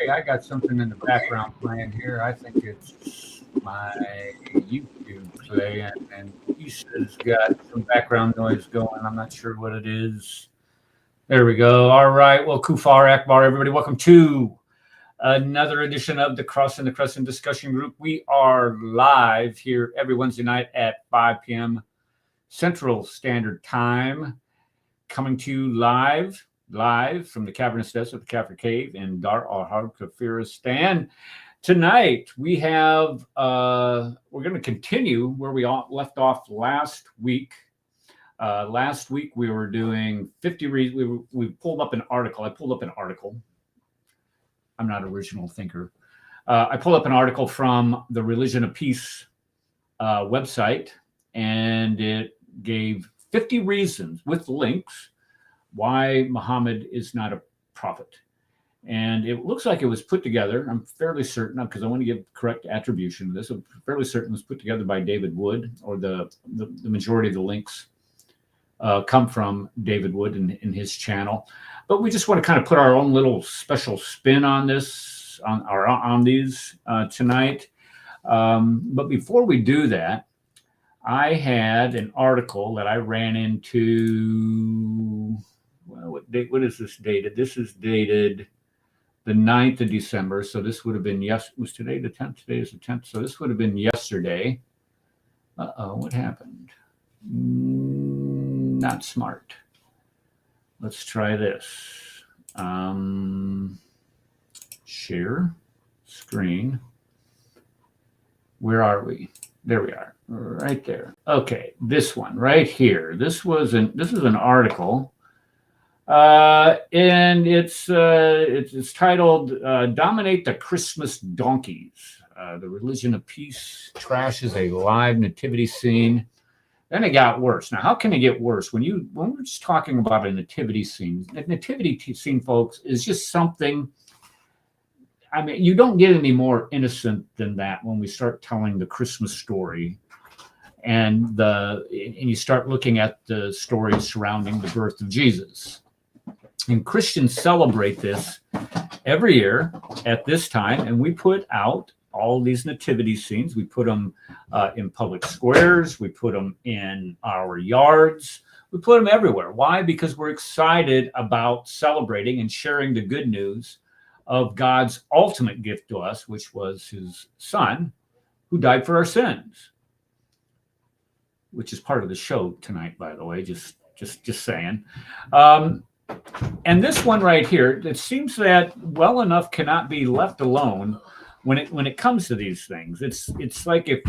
Hey, I got something in the background playing here. I think it's my YouTube playing, and Isha's got some background noise going. I'm not sure what it is. There we go. All right. Well, Kufar Akbar, everybody, welcome to another edition of the Crossing the Crescent discussion group. We are live here every Wednesday night at 5 p.m. Central Standard Time, coming to you live from the cavernous desert of the Kafir Cave in Dar al-Harb, Kafiristan. Tonight we have we're going to continue where we left off last week. Last week we were doing 50 reasons. We pulled up an article. I pulled up an article. I'm not an original thinker. I pulled up an article from the Religion of Peace website, and it gave 50 reasons with links why Muhammad is not a prophet. And it looks like it was put together, I'm fairly certain, because I want to give correct attribution to this, I'm fairly certain it was put together by David Wood, or the majority of the links come from David Wood in his channel. But we just want to kind of put our own little special spin on this, on these tonight. But before we do that, I had an article that I ran into. Well, what date? What is this dated? This is dated the 9th of December. So this would have been was today the 10th? Today is the 10th. So this would have been yesterday. What happened? Not smart. Let's try this. Share screen. Where are we? There we are. Right there. Okay, this one right here. This is an article. And it's titled "Dominate the Christmas Donkeys." The Religion of Peace trashes a live nativity scene. Then it got worse. Now, how can it get worse when we're just talking about a nativity scene? A nativity scene, folks, is just something. I mean, you don't get any more innocent than that when we start telling the Christmas story, and you start looking at the stories surrounding the birth of Jesus. And Christians celebrate this every year at this time, and we put out all these nativity scenes. We put them in public squares. We put them in our yards. We put them everywhere. Why? Because we're excited about celebrating and sharing the good news of God's ultimate gift to us, which was his son, who died for our sins, which is part of the show tonight, by the way, just saying. And this one right here, it seems that well enough cannot be left alone when it comes to these things. It's like if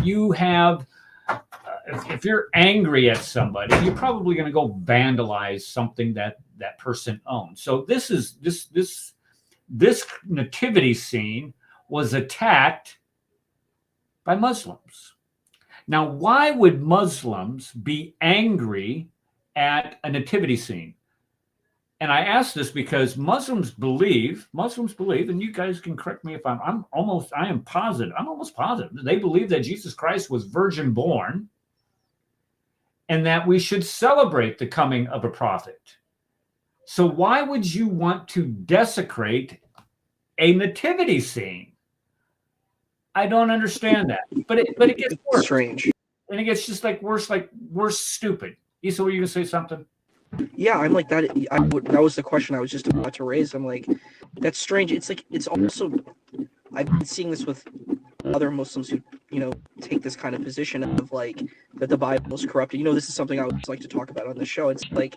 you're angry at somebody, you're probably going to go vandalize something that person owns. So this nativity scene was attacked by Muslims. Now, why would Muslims be angry at a nativity scene? And I ask this because Muslims believe, and you guys can correct me if I'm almost positive. They believe that Jesus Christ was virgin born and that we should celebrate the coming of a prophet. So why would you want to desecrate a nativity scene? I don't understand that. But it gets worse. Strange. And it gets just worse stupid. Issa, were you going to say something? Yeah, I'm like that. That was the question I was just about to raise. I'm like, that's strange. It's like, it's also, I've been seeing this with other Muslims who, take this kind of position of like that the Bible is corrupted. This is something I would like to talk about on the show. It's like,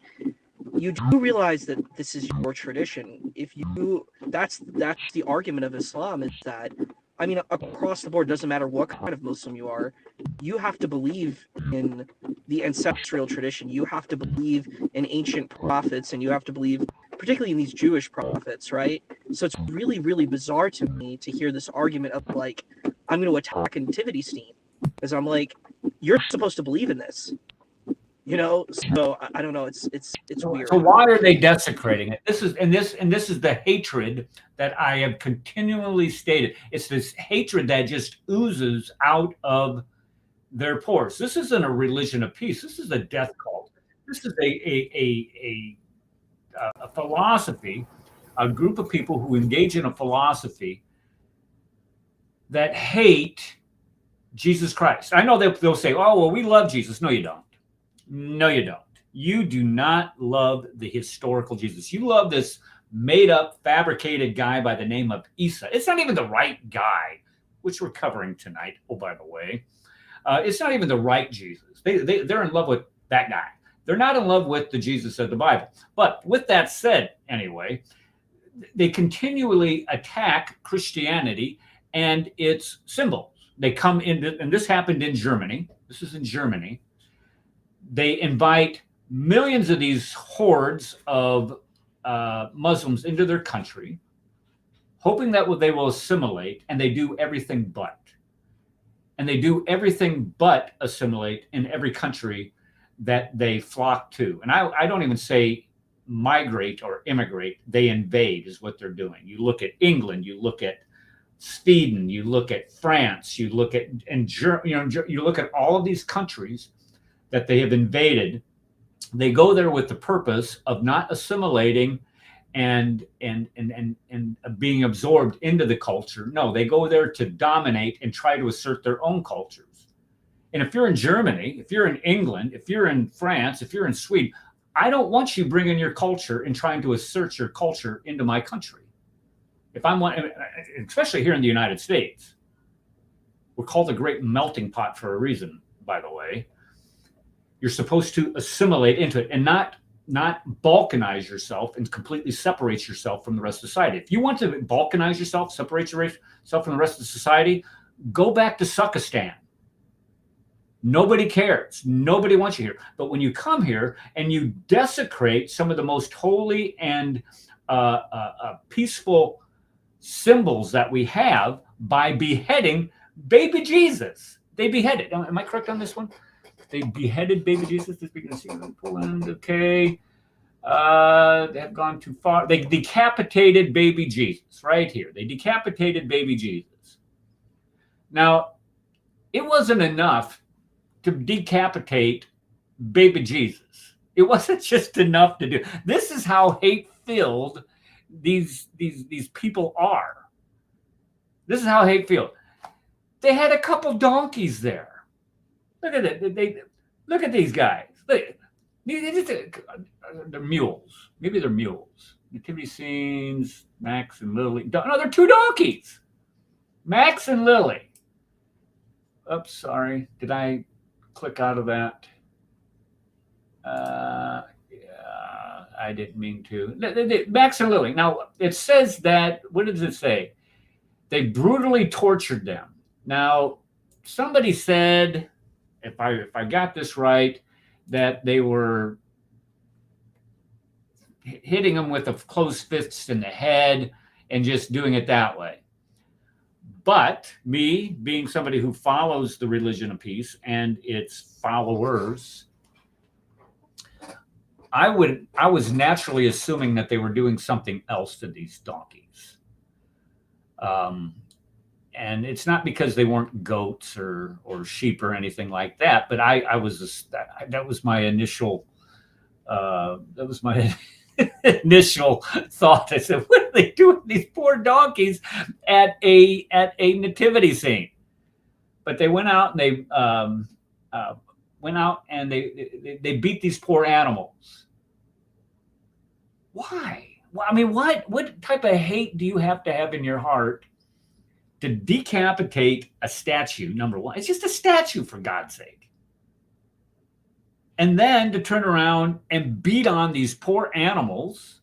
you do realize that this is your tradition. That's the argument of Islam, is that, I mean, across the board, doesn't matter what kind of Muslim you are, you have to believe in the ancestral tradition. You have to believe in ancient prophets, and you have to believe particularly in these Jewish prophets, right? So it's really, really bizarre to me to hear this argument of like, I'm going to attack a nativity scene, because I'm like, you're supposed to believe in this. So I don't know. It's weird. So why are they desecrating it? This is the hatred that I have continually stated. It's this hatred that just oozes out of their pores. This isn't a religion of peace. This is a death cult. This is a philosophy a group of people who engage in a philosophy that hate Jesus Christ. I know they'll say, oh, well, we love Jesus. No, you don't. No, you don't. You do not love the historical Jesus. You love this made up, fabricated guy by the name of Isa. It's not even the right guy, which we're covering tonight. Oh, by the way, it's not even the right Jesus. They're in love with that guy. They're not in love with the Jesus of the Bible. But with that said, anyway, they continually attack Christianity and its symbols. They come into, and this happened in Germany. This is in Germany. They invite millions of these hordes of Muslims into their country, hoping that they will assimilate, and they do everything but. And they do everything but assimilate in every country that they flock to. And I don't even say migrate or immigrate. They invade is what they're doing. You look at England, you look at Sweden, you look at France, you look at you look at all of these countries that they have invaded. They go there with the purpose of not assimilating and being absorbed into the culture. No, they go there to dominate and try to assert their own cultures. And if you're in Germany, if you're in England, if you're in France, if you're in Sweden, I don't want you bringing your culture and trying to assert your culture into my country. If I'm one, especially here in the United States, we're called a great melting pot for a reason, by the way. You're supposed to assimilate into it and not balkanize yourself and completely separate yourself from the rest of society. If you want to balkanize yourself, separate yourself from the rest of society, go back to Suckistan. Nobody cares. Nobody wants you here. But when you come here and you desecrate some of the most holy and peaceful symbols that we have by beheading baby Jesus. They beheaded. Am I correct on this one? They beheaded baby Jesus. Poland. Okay. They have gone too far. They decapitated baby Jesus right here. They decapitated baby Jesus. Now, it wasn't enough to decapitate baby Jesus. It wasn't just enough to do. This is how hate-filled these people are. This is how hate-filled. They had a couple donkeys there. Look at it. Look at these guys. They're mules. Maybe they're mules. Nativity scenes, Max and Lily. No, they're two donkeys. Max and Lily. Oops, sorry. Did I click out of that? Yeah, I didn't mean to. Max and Lily. Now, it says that, what does it say? They brutally tortured them. Now, somebody said, if I got this right, that they were hitting them with a closed fist in the head and just doing it that way. But me, being somebody who follows the religion of peace and its followers, I was naturally assuming that they were doing something else to these donkeys. And it's not because they weren't goats or sheep or anything like that, but that was my initial initial thought. I said, what are they doing to these poor donkeys at a nativity scene? But they went out and they beat these poor animals. Why? Well, I mean, what type of hate do you have to have in your heart to decapitate a statue? Number one, it's just a statue, for God's sake. And then to turn around and beat on these poor animals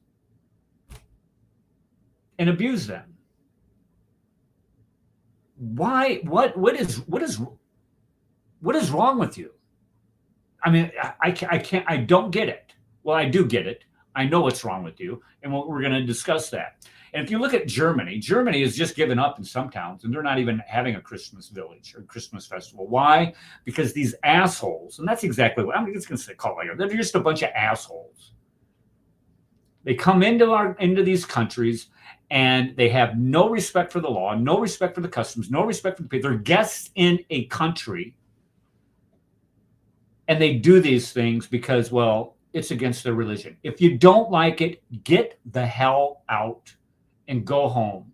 and abuse them. Why? What is wrong with you? I mean, I can't. I don't get it. Well, I do get it. I know what's wrong with you, and we're going to discuss that. And if you look at Germany has just given up in some towns, and they're not even having a Christmas village or Christmas festival. Why? Because these assholes, and that's exactly what I'm just going to call it like that. They're just a bunch of assholes. They come into these countries, and they have no respect for the law, no respect for the customs, no respect for the people. They're guests in a country, and they do these things because, well, it's against their religion. If you don't like it, get the hell out and go home.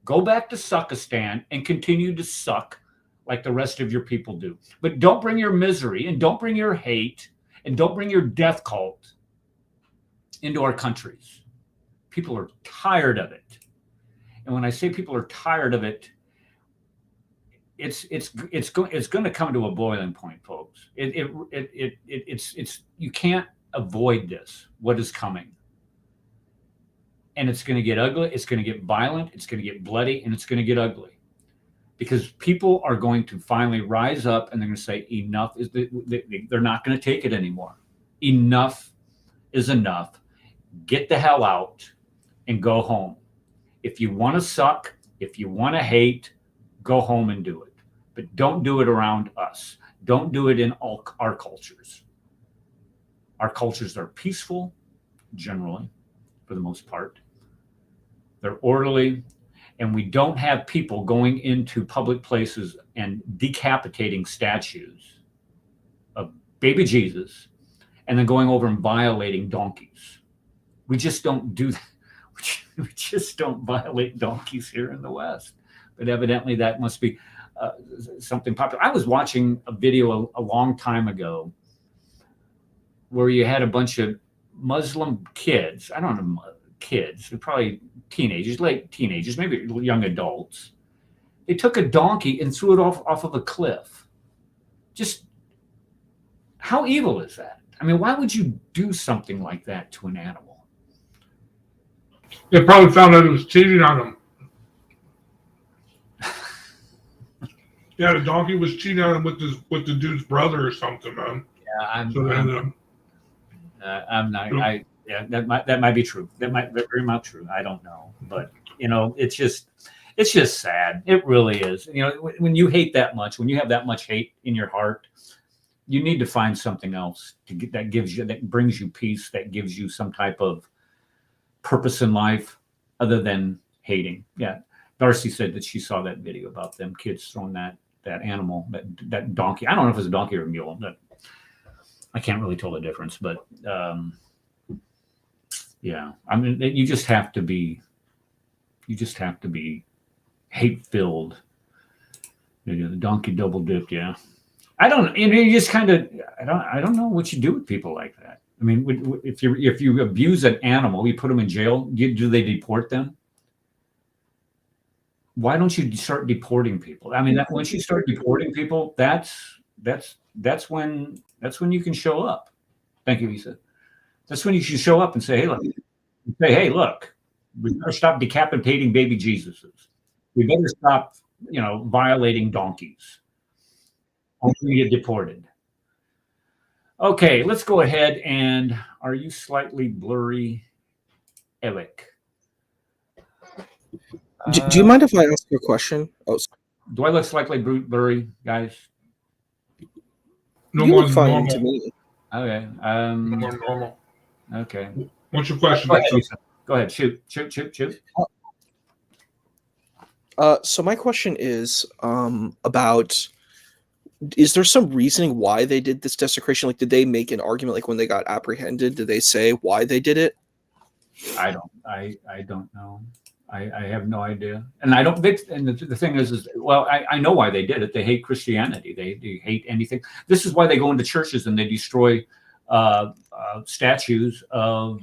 Go back to Suckistan and continue to suck like the rest of your people do. But don't bring your misery and don't bring your hate and don't bring your death cult into our countries. People are tired of it. And when I say people are tired of it, it's going to come to a boiling point, folks. It's you can't avoid this. What is coming? And it's going to get ugly. It's going to get violent. It's going to get bloody, and it's going to get ugly, because people are going to finally rise up and they're going to say enough is. They're not going to take it anymore. Enough is enough. Get the hell out and go home. If you want to suck, if you want to hate, go home and do it. But don't do it around us. Don't do it in all our cultures. Our cultures are peaceful, generally, for the most part. They're orderly, and we don't have people going into public places and decapitating statues of baby Jesus and then going over and violating donkeys. We just don't do that. We just don't violate donkeys here in the West. But evidently that must be something popular. I was watching a video a long time ago where you had a bunch of Muslim kids. I don't know, kids, they're probably teenagers, late teenagers, maybe young adults. They took a donkey and threw it off of a cliff. Just how evil is that? I mean, why would you do something like that to an animal? They probably found out it was cheating on them. Yeah, the donkey was cheating on him with the dude's brother or something, man. Yeah, I'm not. Yeah, that might be true. That might be very much true. I don't know, but it's just sad. It really is. When you hate that much, when you have that much hate in your heart, you need to find something else that brings you peace, that gives you some type of purpose in life other than hating. Yeah, Darcy said that she saw that video about them kids throwing that animal, that donkey. I don't know if it was a donkey or a mule. But I can't really tell the difference, but yeah, I mean, you just have to be hate-filled. The donkey double dipped. Yeah, I don't. You just kind of. I don't know what you do with people like that. I mean, if you abuse an animal, you put them in jail. Do they deport them? Why don't you start deporting people? I mean, once you start deporting people, that's when you can show up. Thank you, Lisa. That's when you should show up and say, hey, look, we better stop decapitating baby Jesuses. We better stop, violating donkeys. Hopefully you get deported. Okay, let's go ahead and are you slightly blurry, Eric? Do you mind if I ask you a question? Oh, do I look slightly blurry, guys? No you more look than fine normal. to me. Okay. No more than normal. Okay. What's your question? Go ahead. Shoot. So my question is about, is there some reasoning why they did this desecration? Like, did they make an argument, like when they got apprehended? Did they say why they did it? I don't know. I have no idea. And I don't. And the thing is well, I know why they did it. They hate Christianity. They hate anything. This is why they go into churches and they destroy statues of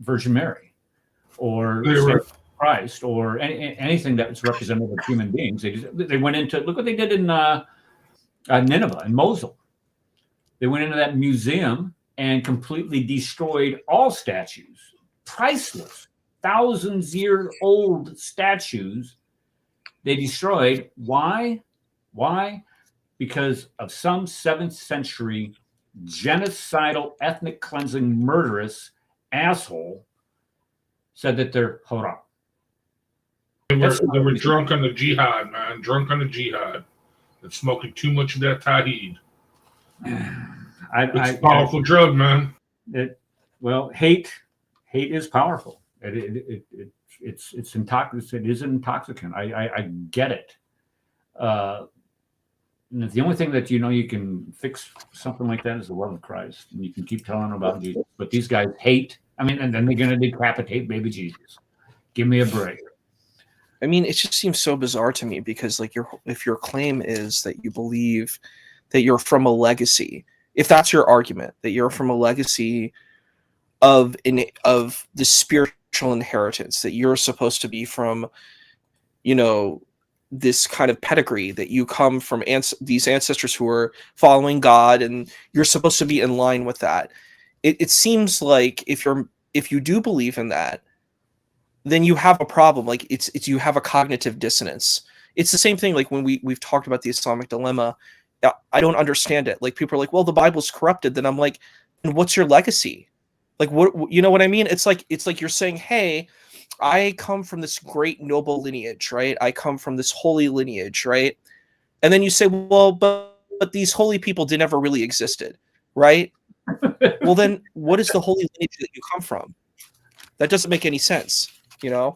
Virgin Mary or Christ or anything that's representative of human beings. They went into, look what they did in Nineveh and Mosul. They went into that museum and completely destroyed all statues, priceless, thousands-year-old statues. They destroyed. Why? Because of some 7th century genocidal, ethnic cleansing, murderous asshole said that they're haram. They were drunk on the jihad, man. Drunk on the jihad. And smoking too much of that tahid. It's a powerful drug, man. Hate is powerful. It's intoxicant. It is an intoxicant. I get it. And the only thing that you can fix something like that is the love of Christ. And you can keep telling them about Jesus. But these guys hate. I mean, and then they're going to decapitate baby Jesus. Give me a break. I mean, it just seems so bizarre to me because, like, if your claim is that you believe that you're from a legacy, if that's your argument, that you're from a legacy of the spiritual inheritance, that you're supposed to be from, this kind of pedigree, that you come from these ancestors who are following God, and you're supposed to be in line with that. It seems like if you do believe in that, then you have a problem. Like it's you have a cognitive dissonance. It's the same thing like when we've talked about the Islamic dilemma. I don't understand it. Like people are like, well, the Bible's corrupted. Then I'm like, and what's your legacy? Like what, you know what I mean? It's like you're saying, hey, I come from this great noble lineage, right? I come from this holy lineage, right? And then you say, well, but these holy people never really existed, right? Well, then what is the holy lineage that you come from? That doesn't make any sense, Yeah.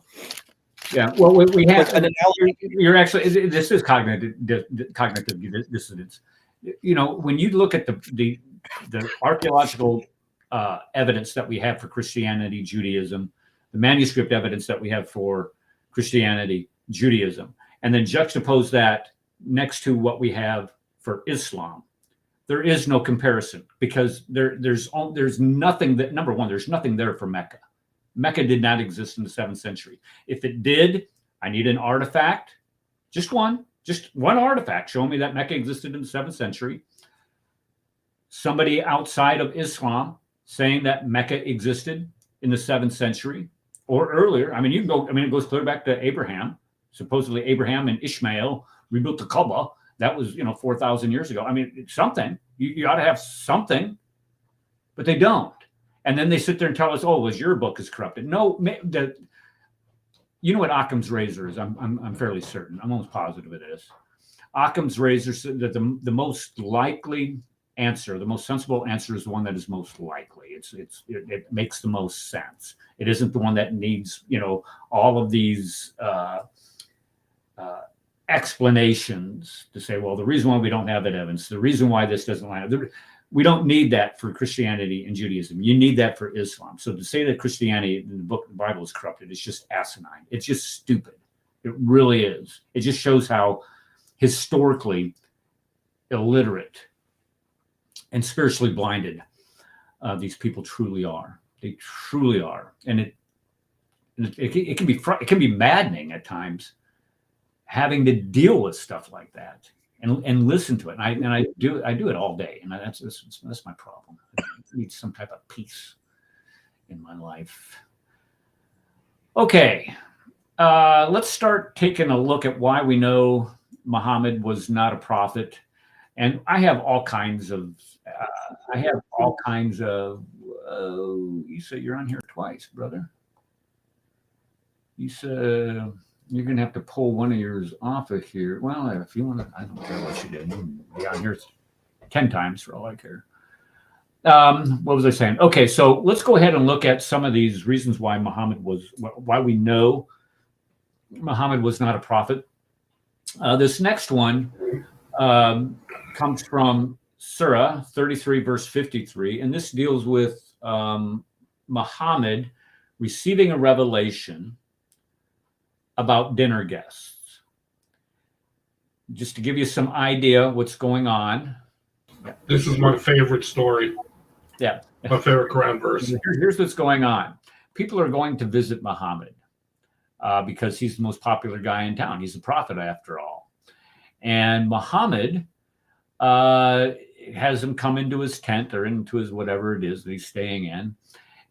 Well, we have like an analogy. You're actually, this is cognitive dissonance. When you look at the archaeological evidence that we have for Christianity, Judaism, the manuscript evidence that we have for Christianity, Judaism, and then juxtapose that next to what we have for Islam, there is no comparison because there's nothing that, number one, there's nothing there for Mecca. Mecca did not exist in the 7th century. If it did, I need an artifact, just one artifact showing me that Mecca existed in the 7th century. Somebody outside of Islam saying that Mecca existed in the 7th century or earlier. I mean, it goes clear back to Abraham. Supposedly Abraham and Ishmael rebuilt the Kaaba. That was, 4,000 years ago. I mean, something. You ought to have something, but they don't. And then they sit there and tell us, "Oh, well, your book is corrupted." No, you know what Occam's razor is? I'm fairly certain. I'm almost positive it is. Occam's razor said that the most likely answer, the most sensible answer, is the one that is most likely. It makes the most sense. It isn't the one that needs all of these explanations to say, well, the reason why we don't have that evidence, the reason why this doesn't line up. We don't need that for Christianity and Judaism. You need that for Islam. So to say that Christianity in the Bible is corrupted, it's just asinine. It's just stupid. It really is. It just shows how historically illiterate and spiritually blinded these people truly are. They truly are, and it can be maddening at times having to deal with stuff like that. And listen to it. And I do it all day. And that's my problem. I need some type of peace in my life. Okay. Let's start taking a look at why we know Muhammad was not a prophet. And I have all kinds of you say you're on here twice, brother. You said you're going to have to pull one of yours off of here. Well, if you want to, I don't care what you did. You can be on here 10 times for all I care. What was I saying? Okay, so let's go ahead and look at some of these reasons why why we know Muhammad was not a prophet. This next one comes from Surah 33, verse 53, and this deals with Muhammad receiving a revelation about dinner guests. Just to give you some idea what's going on. This is my favorite story. Yeah. My favorite Quran verse. Here's what's going on. People are going to visit Muhammad because he's the most popular guy in town. He's a prophet after all. And Muhammad has them come into his tent or into his whatever it is that he's staying in.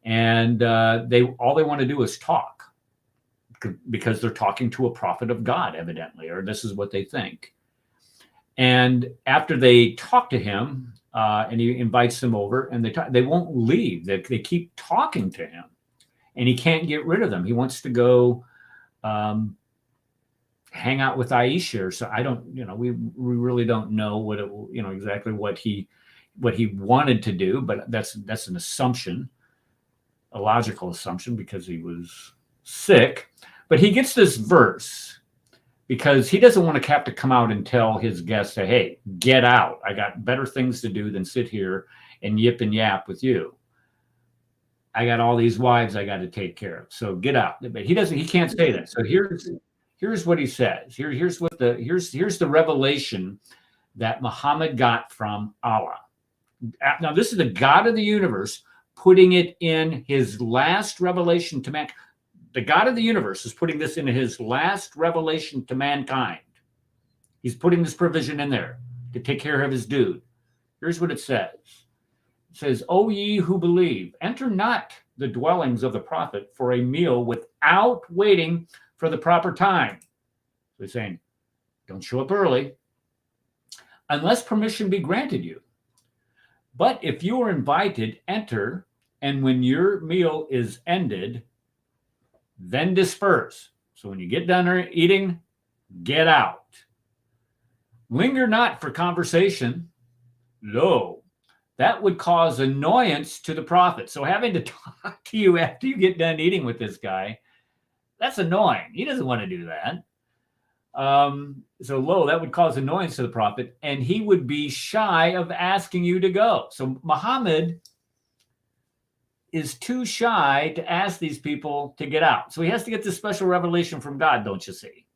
And all they want to do is talk, because they're talking to a prophet of God, evidently, or this is what they think. And after they talk to him, and he invites them over, and they won't leave. They keep talking to him, and he can't get rid of them. He wants to go hang out with Aisha. So I don't, we really don't know what exactly what he wanted to do, but that's an assumption, a logical assumption, because he was sick. But he gets this verse because he doesn't want to have to come out and tell his guests, say, hey, get out. I got better things to do than sit here and yip and yap with you. I got all these wives I got to take care of. So get out. But he can't say that. So here's what he says. Here's the revelation that Muhammad got from Allah. Now, this is the God of the universe putting it in his last revelation to man. The God of the universe is putting this in his last revelation to mankind. He's putting this provision in there to take care of his dude. Here's what it says. It says, O ye who believe, enter not the dwellings of the prophet for a meal without waiting for the proper time. So he's saying, don't show up early unless permission be granted you. But if you are invited, enter, and when your meal is ended, then disperse. So when you get done eating, get out. Linger not for conversation. Lo, that would cause annoyance to the prophet. So having to talk to you after you get done eating with this guy, that's annoying. He doesn't want to do that. So lo, that would cause annoyance to the prophet, and he would be shy of asking you to go. So Muhammad is too shy to ask these people to get out. So he has to get this special revelation from God, don't you see?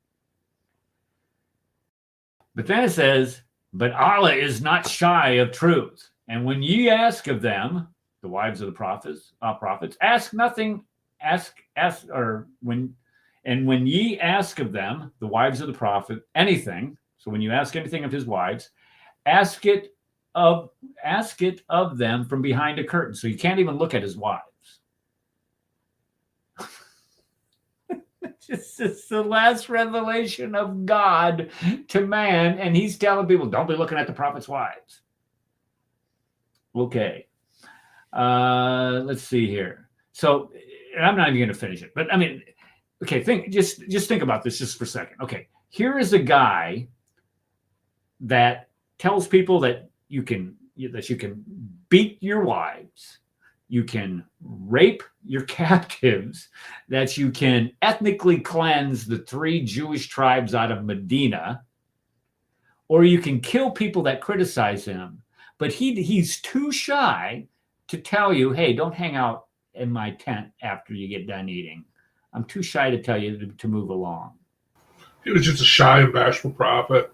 But then it says, but Allah is not shy of truth. And when ye ask of them, the wives of the prophets, ask nothing, when ye ask of them, the wives of the prophet, anything, so when you ask anything of his wives, ask it of them from behind a curtain. So you can't even look at his wives. It's the last revelation of God to man, and he's telling people, don't be looking at the prophet's wives. Okay. Let's see here. So I'm not even going to finish it, but I mean, okay, just think about this just for a second. Okay, here is a guy that tells people that you can beat your wives, you can rape your captives, that you can ethnically cleanse the 3 Jewish tribes out of Medina, or you can kill people that criticize him. But he's too shy to tell you, hey, don't hang out in my tent after you get done eating. I'm too shy to tell you to move along. He was just a shy and bashful prophet.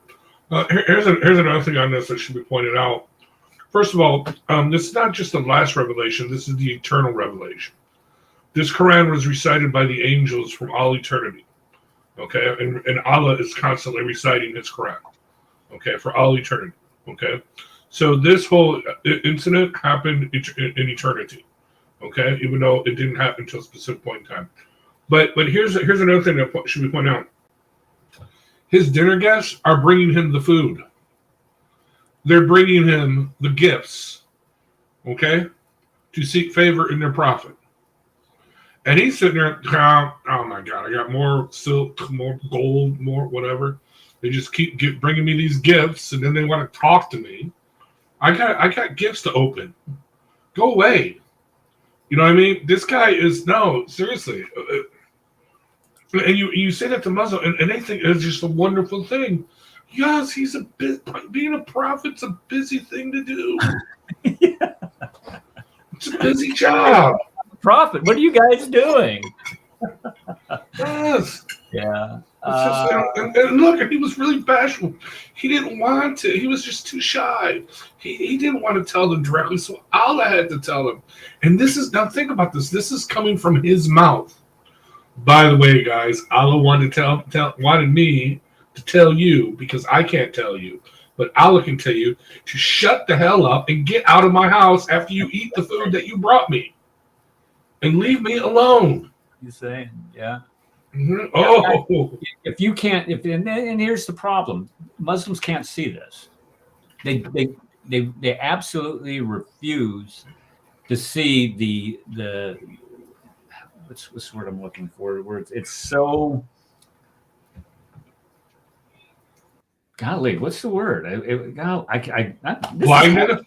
Here's another thing on this that should be pointed out. First of all, this is not just the last revelation. This is the eternal revelation. This Quran was recited by the angels from all eternity. Okay, and Allah is constantly reciting his Quran. Okay, for all eternity. Okay, so this whole incident happened in eternity. Okay, even though it didn't happen until a specific point in time. But here's another thing that should be pointed out. His dinner guests are bringing him the food. They're bringing him the gifts, okay, to seek favor in their prophet. And he's sitting there, oh my God, I got more silk, more gold, more whatever. They just keep bringing me these gifts, and then they want to talk to me. I got gifts to open. Go away. You know what I mean? This guy is, no, seriously. And you say that to Muslim, and they think it's just a wonderful thing. Yes, being a prophet's a busy thing to do. Yeah. It's a busy job. Prophet, what are you guys doing? Yes. Yeah. And look, he was really bashful. He didn't want to. He was just too shy. He didn't want to tell them directly, so Allah had to tell him. And now think about this. This is coming from his mouth. By the way, guys, Allah wanted me to tell you, because I can't tell you, but Allah can tell you to shut the hell up and get out of my house after you eat the food that you brought me, and leave me alone. You saying, yeah. Mm-hmm. Oh, if you can't, and here's the problem: Muslims can't see this. They absolutely refuse to see the what's the word I'm looking for? Where it's so. Golly, what's the word? blindness.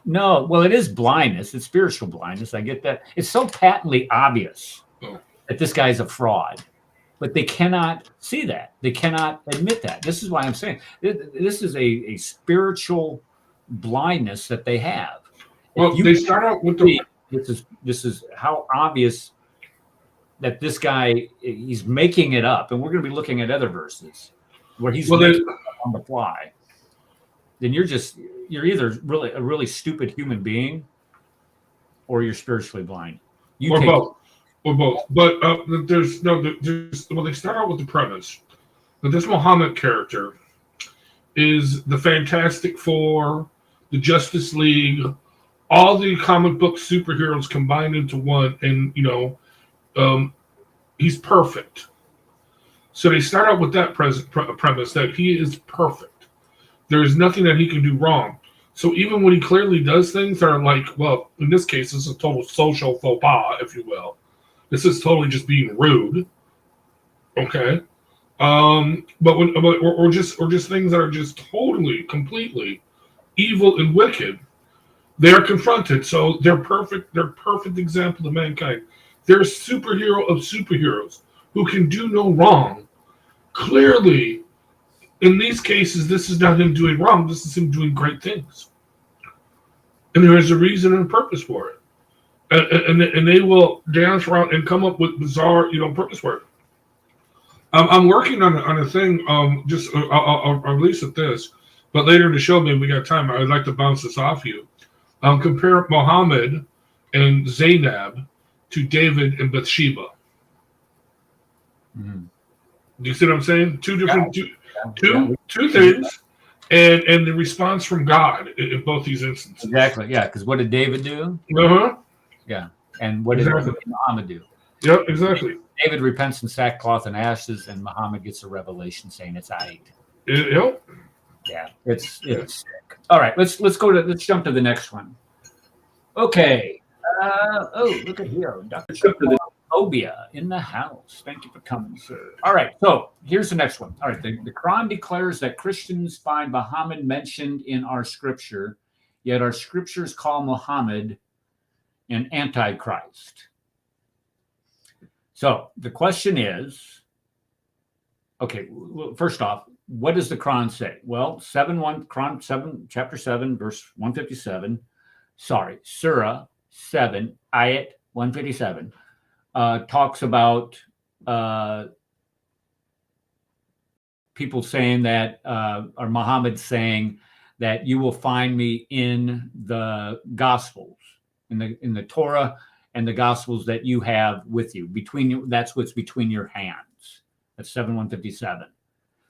No, well, it is blindness. It's spiritual blindness. I get that. It's so patently obvious that this guy's a fraud. but they cannot see that. They cannot admit that. This is why I'm saying this is a spiritual blindness that they have. Well, they start out with the. This is how obvious that this guy, he's making it up, and we're going to be looking at other verses where he's making it up on the fly. Then you're either really a really stupid human being, or you're spiritually blind. Or both. But they start out with the premise that this Muhammad character is the Fantastic Four, the Justice League, all the comic book superheroes combined into one, and he's perfect. So they start out with that premise that he is perfect. There is nothing that he can do wrong. So even when he clearly does things that are like, well, in this case, this is a total social faux pas, if you will. This is totally just being rude. Okay. Or just things that are just totally, completely evil and wicked. They are confronted. So they're perfect example of mankind. They're a superhero of superheroes who can do no wrong. Clearly, in these cases, this is not him doing wrong. This is him doing great things. And there is a reason and a purpose for it. And they will dance around and come up with bizarre, purpose for it. I'm working on a thing. I'll release it this, but later in the show, maybe we got time. I'd like to bounce this off you. Compare Muhammad and Zainab to David and Bathsheba. Mm-hmm. Do you see what I'm saying? Two things, and the response from God in both these instances. Exactly. Yeah. Because what did David do? Yeah. And what did Muhammad do? Yep. Exactly. David repents in sackcloth and ashes, and Muhammad gets a revelation saying it's aight. Yep. Yeah. It's sick. All right. Let's jump to the next one. Okay. Look at here, Dr. Phobia in the house. Thank you for coming, sir. All right, so here's the next one. All right, the Quran declares that Christians find Muhammad mentioned in our scripture, yet our scriptures call Muhammad an antichrist. So the question is, okay, well, first off, what does the Quran say? Well, Quran 7, chapter 7, verse 157. Surah 7, ayat 157. Talks about people saying that, or Muhammad saying that you will find me in the Gospels, in the Torah and the Gospels that you have with you. That's what's between your hands. That's 7:157.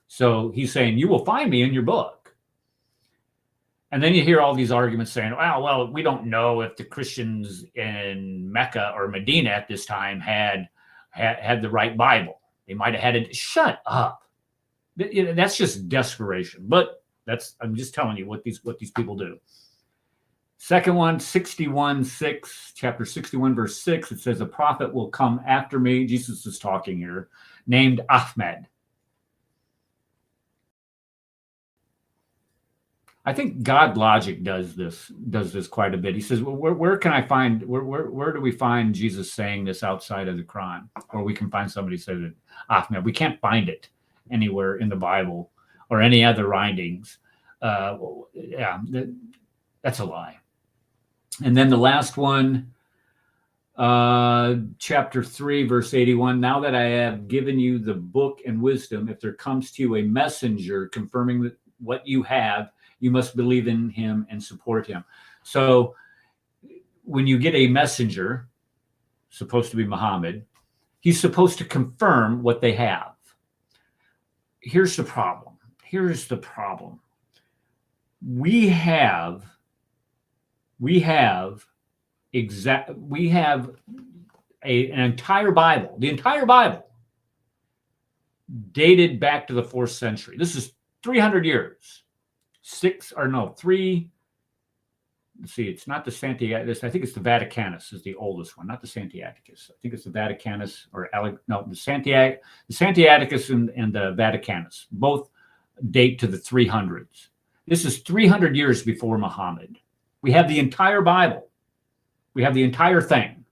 So he's saying you will find me in your book. And then you hear all these arguments saying, well, we don't know if the Christians in Mecca or Medina at this time had the right Bible. They might have had it. Shut up. That's just desperation. But I'm just telling you what these people do. Second one, 61:6, chapter 61, verse 6. It says, a prophet will come after me. Jesus is talking here, named Ahmed. I think God Logic does this quite a bit. He says, well, where do we find Jesus saying this outside of the Quran? Or we can find somebody say that Ahmed. We can't find it anywhere in the Bible or any other writings. That's a lie. And then the last one, chapter 3, verse 81. Now that I have given you the book and wisdom, if there comes to you a messenger confirming that what you have, you must believe in him and support him. So when you get a messenger, supposed to be Muhammad, he's supposed to confirm what they have. Here's the problem. We have an entire Bible, the entire Bible, dated back to the 4th century. This is 300 years. It's not the Santiaticus. I think it's the Vaticanus is the oldest one, not the Santiaticus. I think it's the Vaticanus the Santiaticus and the Vaticanus. Both date to the 300s. This is 300 years before Muhammad. We have the entire Bible. We have the entire thing.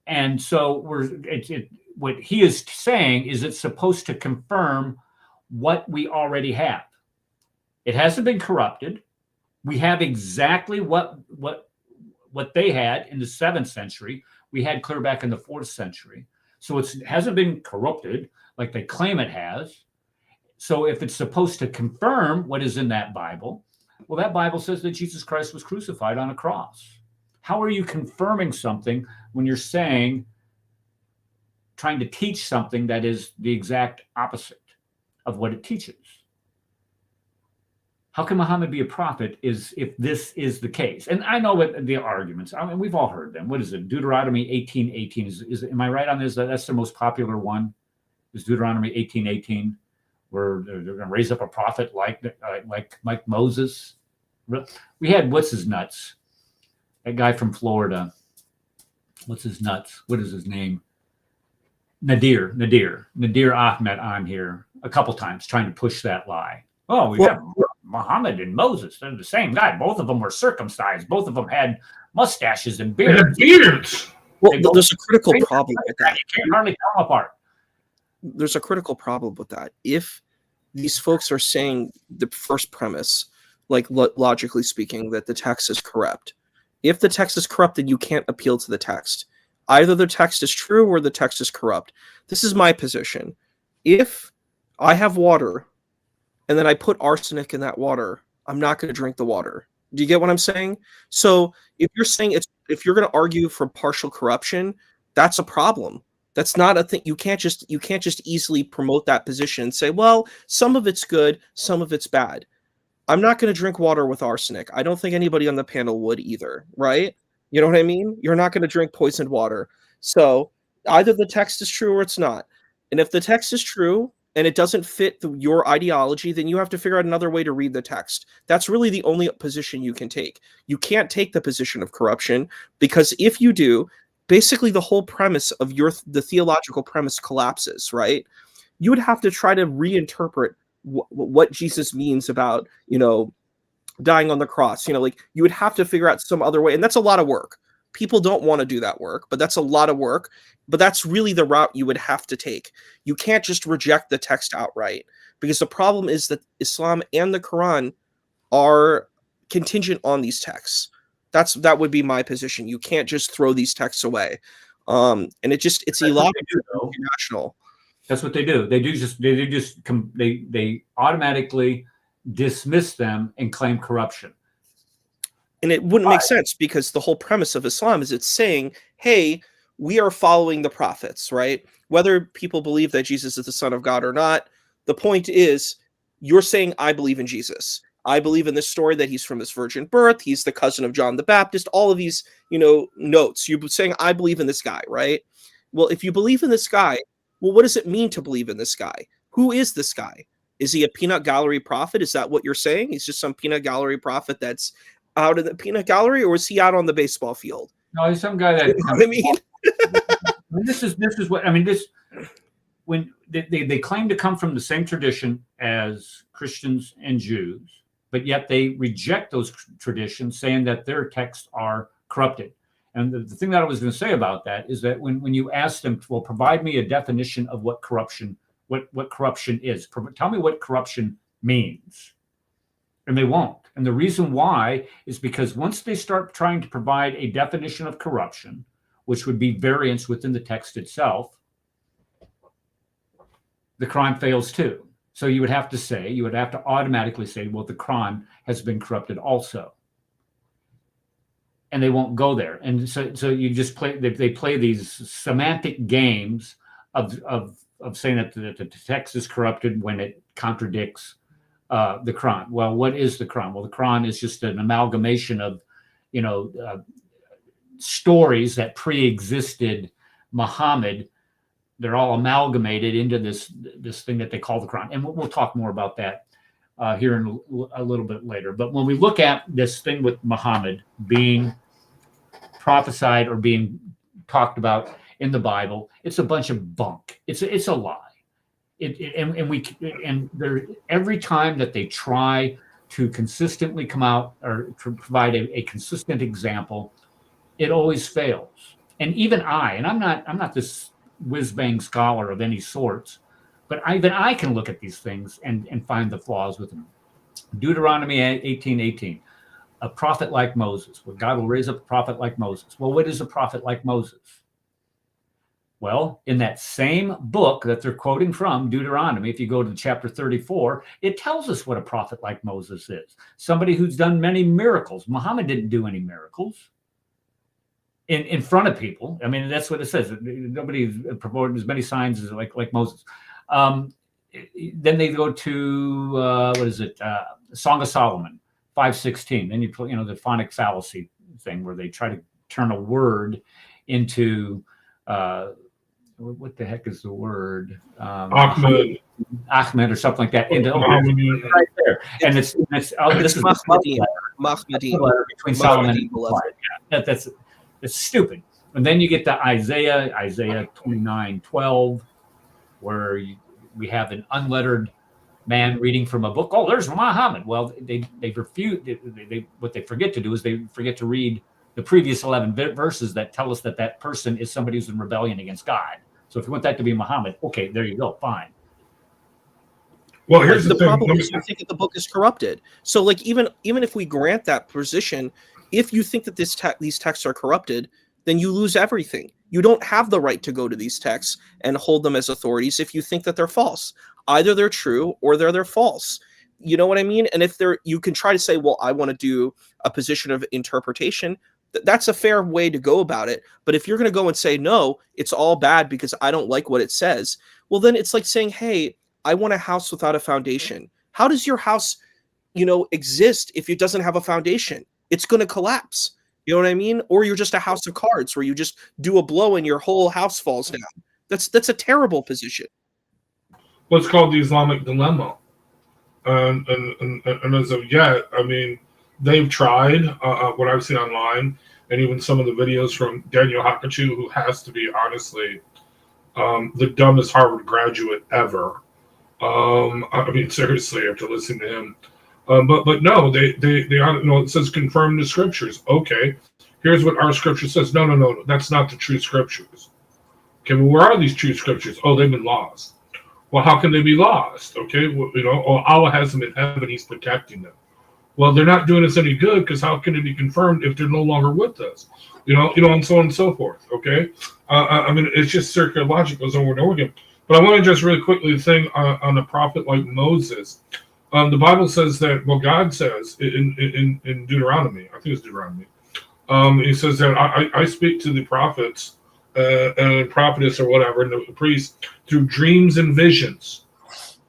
And so what he is saying is it's supposed to confirm what we already have. It hasn't been corrupted. We have exactly what they had in the 7th century. We had clear back in the 4th century. So it hasn't been corrupted like they claim it has. So if it's supposed to confirm what is in that Bible, well, that Bible says that Jesus Christ was crucified on a cross. How are you confirming something when you're trying to teach something that is the exact opposite of what it teaches? How can Muhammad be a prophet if this is the case? And I know what the arguments, I mean, we've all heard them. What is it? Deuteronomy 18:18. Am I right on this? That's the most popular one, is Deuteronomy 18:18, where they're going to raise up a prophet like Moses. We had, what's his nuts? That guy from Florida. What's his nuts? What is his name? Nadir Ahmed on here a couple times trying to push that lie. Oh, we have Muhammad and Moses. They're the same guy. Both of them were circumcised. Both of them had mustaches and beards. Well, there's a critical problem with that. You can't hardly tell them apart. There's a critical problem with that. If these folks are saying the first premise, like logically speaking, that the text is corrupt. If the text is corrupt, then you can't appeal to the text. Either the text is true or the text is corrupt. This is my position. If I have water and then I put arsenic in that water, I'm not going to drink the water. Do you get what I'm saying? So if you're saying if you're going to argue for partial corruption, that's a problem. That's not a thing. You can't just easily promote that position and say, well, some of it's good, some of it's bad. I'm not going to drink water with arsenic. I don't think anybody on the panel would either, right? You know what I mean? You're not going to drink poisoned water. So either the text is true or it's not. And if the text is true and it doesn't fit your ideology, then you have to figure out another way to read the text. That's really the only position you can take. You can't take the position of corruption, because if you do, basically the whole premise of the theological premise collapses, right? You would have to try to reinterpret what Jesus means about, dying on the cross. Like you would have to figure out some other way. And that's a lot of work. People don't want to do that work, but that's a lot of work. But that's really the route you would have to take. You can't just reject the text outright, because the problem is that Islam and the Quran are contingent on these texts. That would be my position. You can't just throw these texts away. And it's illogical, irrational. That's what they do. They automatically dismiss them and claim corruption. And it wouldn't make sense, because the whole premise of Islam is it's saying, hey, we are following the prophets, right? Whether people believe that Jesus is the Son of God or not, the point is you're saying, I believe in Jesus. I believe in this story that he's from this virgin birth. He's the cousin of John the Baptist. All of these, notes. You're saying, I believe in this guy, right? Well, if you believe in this guy, well, what does it mean to believe in this guy? Who is this guy? Is he a peanut gallery prophet? Is that what you're saying? He's just some peanut gallery prophet that's out in the peanut gallery, or is he out on the baseball field? No, he's some guy that. You know what I mean? This is what I mean. When they claim to come from the same tradition as Christians and Jews, but yet they reject those traditions, saying that their texts are corrupted. And the thing that I was going to say about that is that when you ask them, well, provide me a definition of what corruption is. Tell me what corruption means. And they won't. And the reason why is because once they start trying to provide a definition of corruption, which would be variance within the text itself, the Quran fails too. So you would have to automatically say, well, the Quran has been corrupted also. And they won't go there. And so you just they play these semantic games of saying that the text is corrupted when it contradicts the Quran. Well, what is the Quran? Well, the Quran is just an amalgamation of, stories that pre-existed Muhammad. They're all amalgamated into this thing that they call the Quran. And we'll talk more about that here in a little bit later. But when we look at this thing with Muhammad being prophesied or being talked about in the Bible, it's a bunch of bunk. It's a lie. Every time that they try to consistently come out or to provide a consistent example, it always fails. And even I'm not this whiz-bang scholar of any sorts, but even I can look at these things and find the flaws with them. Deuteronomy 18:18, a prophet like Moses, where God will raise up a prophet like Moses. Well, what is a prophet like Moses? Well, in that same book that they're quoting from, Deuteronomy, if you go to chapter 34, it tells us what a prophet like Moses is. Somebody who's done many miracles. Muhammad didn't do any miracles in front of people. I mean, that's what it says. Nobody performed as many signs as like Moses. Then they go to, what is it? Song of Solomon, 5:16. Then you know, the phonic fallacy thing where they try to turn a word into, what the heck is the word? Ahmed or something like that. Into Muhammad. right there. And this is Mahmadiyya. between Solomon and yeah, that's stupid. And then you get to Isaiah 29:12, where we have an unlettered man reading from a book. Oh, there's Muhammad. Well, they refuse. What they forget to do is they forget to read the previous 11 verses that tell us that person is somebody who's in rebellion against God. So if you want that to be Muhammad, okay, there you go, fine. Well, here's the thing. problem is you think that the book is corrupted. So, like, even if we grant that position, if you think that these texts are corrupted, then you lose everything. You don't have the right to go to these texts and hold them as authorities if you think that they're false. Either they're true or they're false. You know what I mean? And if you can try to say, well, I want to do a position of interpretation. That's a fair way to go about it. But if you're going to go and say, no, it's all bad because I don't like what it says, well, then it's like saying, hey, I want a house without a foundation. How does your house, exist if it doesn't have a foundation? It's going to collapse. You know what I mean? Or you're just a house of cards where you just do a blow and your whole house falls down. That's a terrible position. What's called the Islamic dilemma. And as of yet, I mean, they've tried what I've seen online, and even some of the videos from Daniel Hakachu, who has to be honestly the dumbest Harvard graduate ever. I mean, seriously, after listening to him. But no, they it says confirm the scriptures. Okay, here's what our scripture says. No, that's not the true scriptures. Okay, well, where are these true scriptures? Oh, they've been lost. Well, how can they be lost? Okay, well, Allah has them in heaven; He's protecting them. Well, they're not doing us any good because how can it be confirmed if they're no longer with us? And so on and so forth. Okay, I mean, it's just circular logic goes over and over again. But I want to just really quickly thing on a prophet like Moses. The Bible says that, well, God says in Deuteronomy, I think it's Deuteronomy, He says that I speak to the prophets and prophetess or whatever, and the priests through dreams and visions,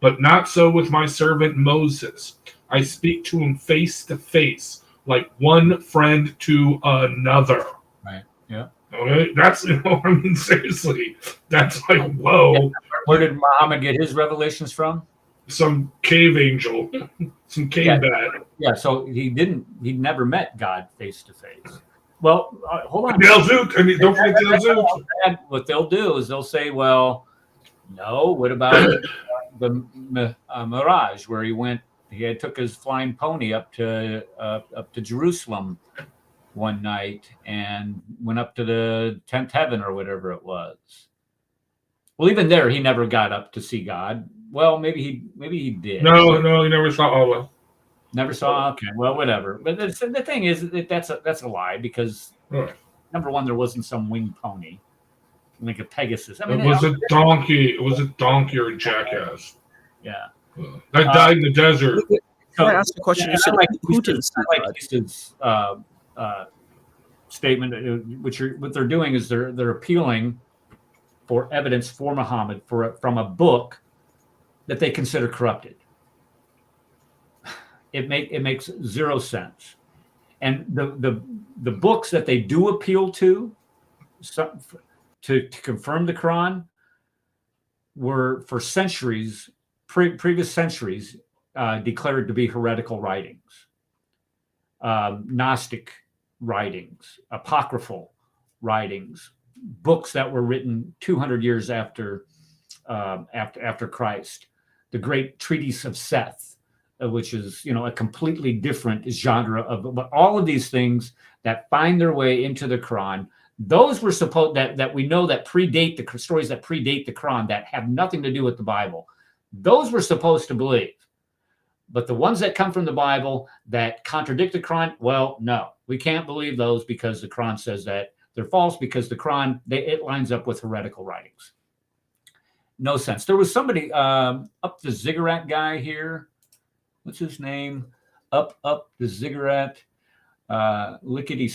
but not so with my servant Moses. I speak to him face to face, like one friend to another. Right. Yeah. Okay. That's, I mean, seriously, that's like, whoa. Yeah. Where did Muhammad get his revelations from? Some cave angel, some cave bat. Yeah. So he never met God face to face. Well, hold on. Del Zoot. I mean, don't forget Del Zoot. What they'll do is they'll say, well, no, what about the Mirage, where he took his flying pony up to Jerusalem one night and went up to the 10th heaven or whatever it was. Well, even there, he never got up to see God. Well, maybe he did. No, he never saw Allah. Never saw. Okay, well, whatever. But the thing is that that's a lie because number one, there wasn't some winged pony like a Pegasus. I mean, it was a donkey. It was a donkey or a jackass. Yeah. That died in the desert. Can I ask the question? You said Putin's statement. What they're doing is they're appealing for evidence for Muhammad from a book that they consider corrupted. It makes zero sense, and the books that they do appeal to confirm the Quran were for centuries. Previous centuries declared to be heretical writings, Gnostic writings, apocryphal writings, books that were written 200 years after Christ. The Great Treatise of Seth, which is a completely different genre of all of these things that find their way into the Quran. Those were supposed that we know that predate the stories that predate the Quran, that have nothing to do with the Bible. Those we're supposed to believe. But the ones that come from the Bible that contradict the Quran, well, no, we can't believe those because the Quran says that they're false, because the Quran, it lines up with heretical writings. No sense. There was somebody up the ziggurat guy here. What's his name? Up the ziggurat. Lickety.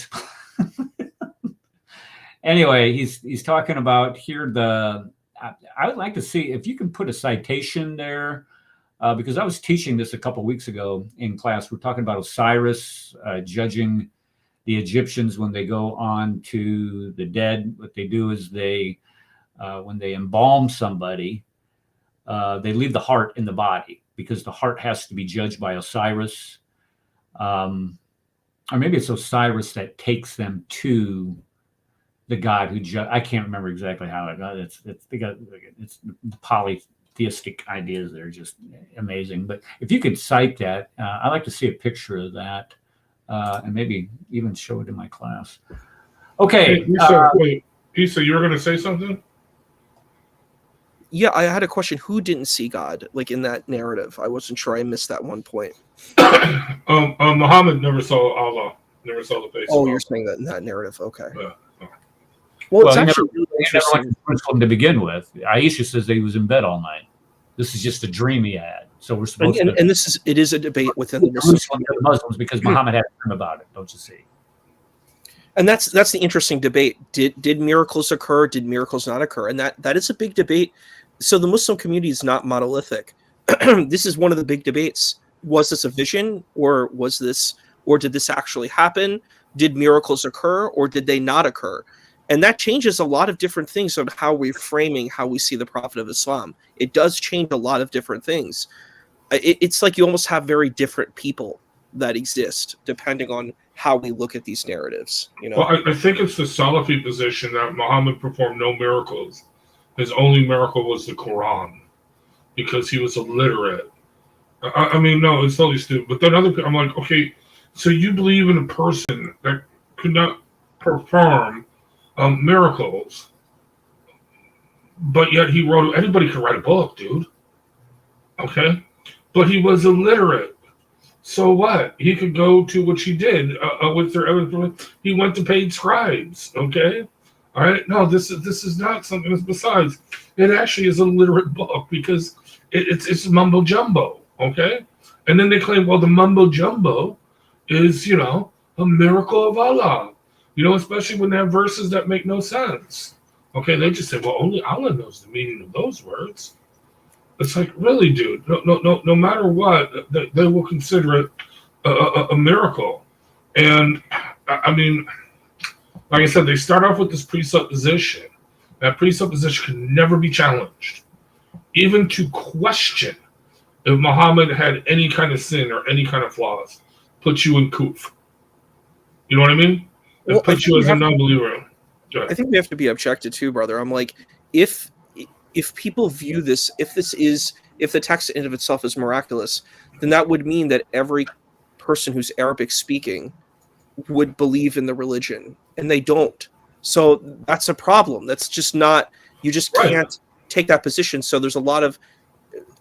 Anyway, he's talking about here I would like to see if you can put a citation there, because I was teaching this a couple weeks ago in class. We're talking about Osiris judging the Egyptians when they go on to the dead. What they do is when they embalm somebody, they leave the heart in the body because the heart has to be judged by Osiris. Or maybe it's Osiris that takes them to the god who I can't remember exactly how it got. It's polytheistic ideas. They're just amazing. But if you could cite that, I'd like to see a picture of that, and maybe even show it in my class. Okay. Wait, Isa, you were going to say something? Yeah, I had a question. Who didn't see God, like in that narrative? I wasn't sure. I missed that one point. Muhammad never saw Allah, never saw the face. Oh, you're saying that in that narrative. Okay. Yeah. Well, it's actually really interesting. Never went to Jerusalem to begin with. Aisha says that he was in bed all night. This is just a dream he had. So we're supposed to. And it is a debate within the Muslims because Muhammad had a dream about it. Don't you see? And that's the interesting debate. Did miracles occur? Did miracles not occur? And that is a big debate. So the Muslim community is not monolithic. This is one of the big debates. Was this a vision, or did this actually happen? Did miracles occur, or did they not occur? And that changes a lot of different things on how we're framing how we see the Prophet of Islam. It does change a lot of different things. It's like you almost have very different people that exist depending on how we look at these narratives. Well, I think it's the Salafi position that Muhammad performed no miracles. His only miracle was the Quran, because he was illiterate. I mean, no, it's totally stupid. But then other people, I'm like, okay, so you believe in a person that could not perform miracles, but yet he wrote. Anybody could write a book, dude. Okay, but he was illiterate. So what? He could go to, which he did with their. He went to paid scribes. Okay, all right. No, this is not something that's besides. It actually is a literate book because it's mumbo jumbo. Okay, and then they claim, well, the mumbo jumbo is a miracle of Allah. Especially when they have verses that make no sense. Okay, they just say, well, only Allah knows the meaning of those words. It's like, really, dude, no matter what, they will consider it a miracle. And, I mean, like I said, they start off with this presupposition. That presupposition can never be challenged. Even to question if Muhammad had any kind of sin or any kind of flaws, puts you in kufr. You know what I mean? It puts you as a non-believer. I think we have to be objective too, brother. I'm like, if people view this, if the text in and of itself is miraculous, then that would mean that every person who's Arabic speaking would believe in the religion, and they don't. So that's a problem. That's just not. You just can't take that position. So there's a lot of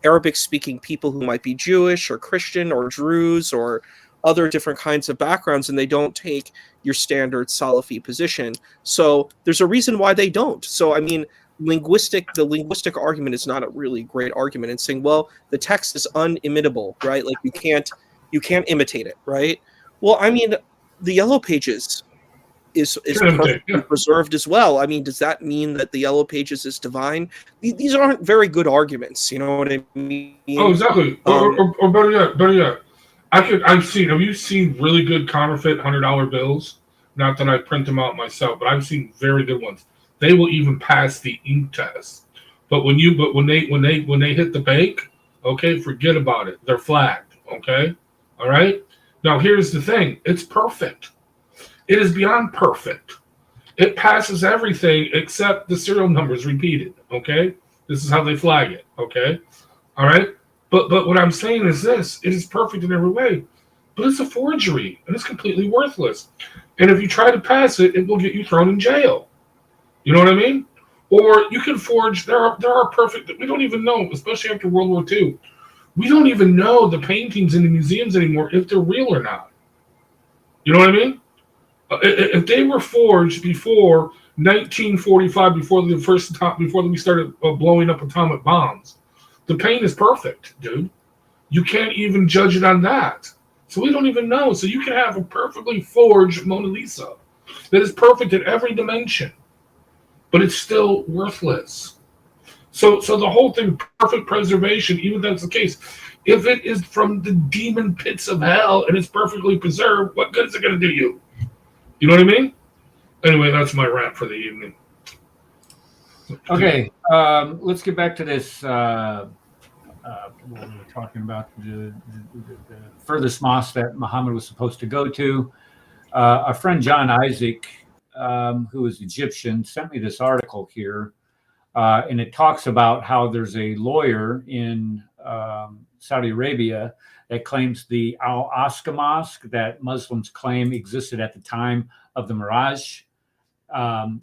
Arabic speaking people who might be Jewish or Christian or Druze or other different kinds of backgrounds, and they don't take your standard Salafi position. So there's a reason why they don't. So I mean, the linguistic argument is not a really great argument in saying, well, the text is unimitable, right? Like you can't imitate it, right? Well, I mean, the Yellow Pages is perfectly preserved as well. I mean, does that mean that the Yellow Pages is divine? These aren't very good arguments. You know what I mean? Oh, exactly. Or better yet. Have you seen really good counterfeit $100 bills? Not that I print them out myself, but I've seen very good ones. They will even pass the ink test. But when they hit the bank, okay, forget about it. They're flagged. Okay, all right. Now here's the thing. It's perfect. It is beyond perfect. It passes everything except the serial numbers repeated. Okay, this is how they flag it. Okay, all right. But what I'm saying is this: it is perfect in every way. but it's a forgery and it's completely worthless. And if you try to pass it, it will get you thrown in jail. You know what I mean? Or you can forge. There are perfect. We don't even know, especially after World War II. We don't even know the paintings in the museums anymore if they're real or not. You know what I mean? If they were forged before 1945, before we started blowing up atomic bombs, the paint is perfect, dude. You can't even judge it on that. So we don't even know. So you can have a perfectly forged Mona Lisa that is perfect in every dimension, but it's still worthless. So the whole thing, perfect preservation, even if that's the case, if it is from the demon pits of hell and it's perfectly preserved, what good is it going to do you? You know what I mean? Anyway, that's my rant for the evening. Okay, let's get back to this. What we were talking about, the furthest mosque that Muhammad was supposed to go to. Our friend John Isaac, who is Egyptian, sent me this article here, and it talks about how there's a lawyer in Saudi Arabia that claims the Al-Aqsa Mosque that Muslims claim existed at the time of the Mirage. Mirage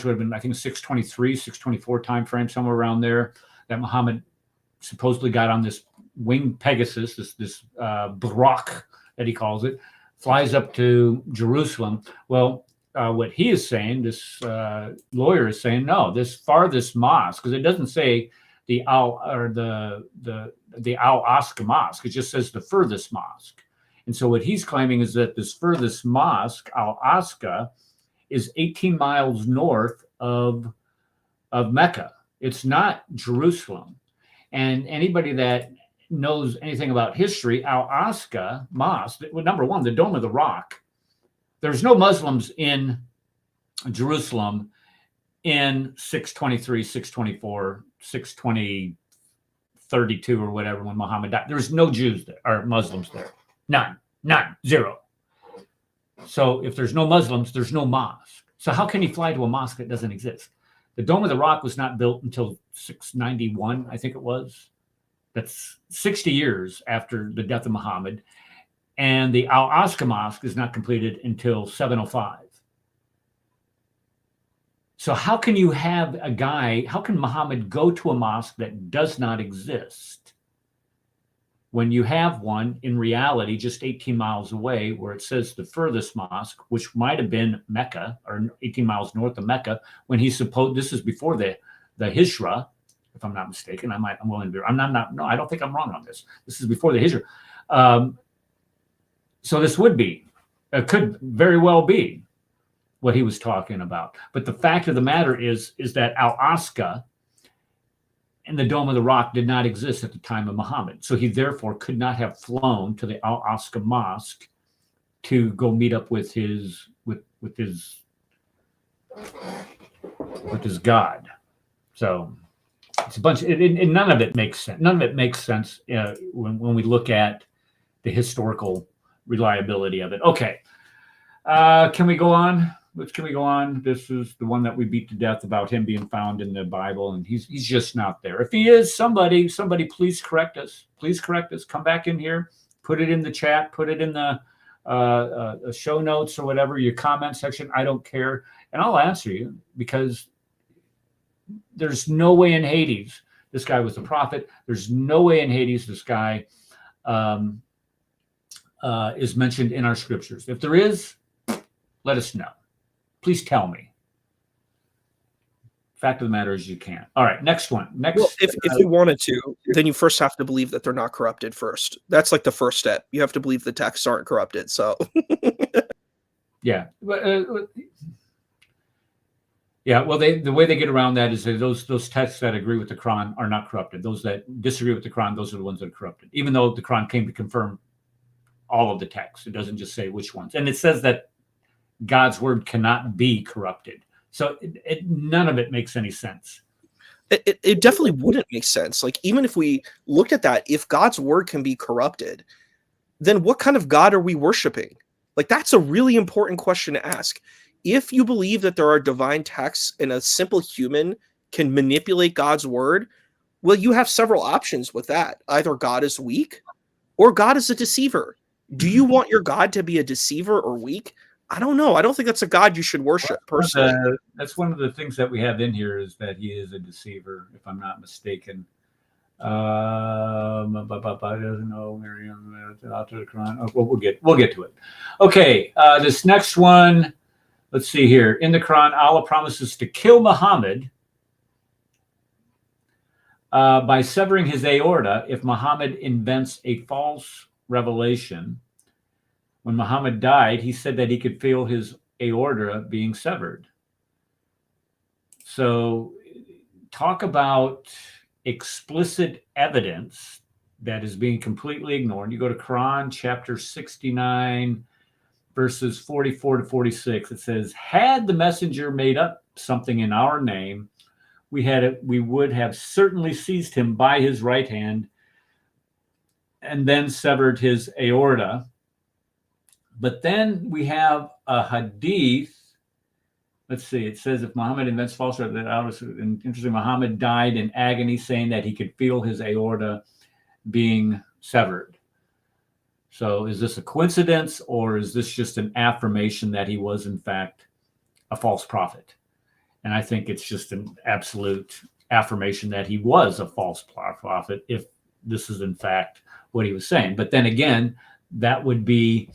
would have been, I think, 623, 624 time frame, somewhere around there, that Muhammad supposedly got on this winged Pegasus, this Buraq that he calls it, flies up to Jerusalem. Well, what he is saying, this lawyer is saying, no, this farthest mosque, because it doesn't say the Al-Aqsa Mosque, it just says the furthest mosque. And so what he's claiming is that this furthest mosque, Al-Aqsa, is 18 miles north of Mecca. It's not Jerusalem. And anybody that knows anything about history, Al-Aqsa Mosque, well, number one, the Dome of the Rock, there's no Muslims in Jerusalem in 623, 624, 620, 32 or whatever when Muhammad died. There's no Jews there or Muslims there. None, zero. So if there's no Muslims, there's no mosque. So how can he fly to a mosque that doesn't exist? The Dome of the Rock was not built until 691, I think it was. That's 60 years after the death of Muhammad. And the Al-Aqsa Mosque is not completed until 705. So how can you have how can Muhammad go to a mosque that does not exist when you have one in reality just 18 miles away, where it says the furthest mosque, which might have been Mecca or 18 miles north of Mecca, when he supposed, this is before the Hijra, if I'm not mistaken. I'm willing to be, no, I don't think I'm wrong on this. This is before the Hijra. So this could very well be what he was talking about. But the fact of the matter is that Al-Aqsa and the Dome of the Rock did not exist at the time of Muhammad. So he therefore could not have flown to the Al-Aqsa Mosque to go meet up with his God. So it's a bunch, and none of it makes sense. None of it makes sense when we look at the historical reliability of it. Okay. Can we go on? Can we go on? This is the one that we beat to death about him being found in the Bible, and he's just not there. If he is, somebody, please correct us. Please correct us. Come back in here, put it in the chat, put it in the show notes or whatever, your comment section. I don't care, and I'll answer you, because there's no way in Hades this guy was a prophet. There's no way in Hades this guy is mentioned in our scriptures. If there is, let us know. Please tell me. Fact of the matter is you can't. All right, next one. Well, if you wanted to, then you first have to believe that they're not corrupted first. That's like the first step. You have to believe the texts aren't corrupted. So yeah. Yeah, well, the way they get around that is that those texts that agree with the Quran are not corrupted. Those that disagree with the Quran, those are the ones that are corrupted. Even though the Quran came to confirm all of the texts, it doesn't just say which ones. And it says that God's word cannot be corrupted. So none of it makes any sense. It definitely wouldn't make sense. Like, even if we looked at that, if God's word can be corrupted, then what kind of God are we worshiping? Like, that's a really important question to ask. If you believe that there are divine texts and a simple human can manipulate God's word, well, you have several options with that. Either God is weak, or God is a deceiver. Do you want your God to be a deceiver or weak? I don't know. I don't think that's a God you should worship personally. That's one of the things that we have in here is that he is a deceiver, if I'm not mistaken. I doesn't know Miriam out to the Quran. Oh, well, we'll get to it. Okay, this next one. Let's see here. In the Quran, Allah promises to kill Muhammad by severing his aorta if Muhammad invents a false revelation. When Muhammad died, he said that he could feel his aorta being severed. So, talk about explicit evidence that is being completely ignored. You go to Quran chapter 69, verses 44 to 46. It says, had the messenger made up something in our name, we would have certainly seized him by his right hand and then severed his aorta. But then we have a hadith. Let's see. It says if Muhammad invents false, interesting. Muhammad died in agony, saying that he could feel his aorta being severed. So, is this a coincidence, or is this just an affirmation that he was in fact a false prophet? And I think it's just an absolute affirmation that he was a false prophet, if this is in fact what he was saying. But then again, that would be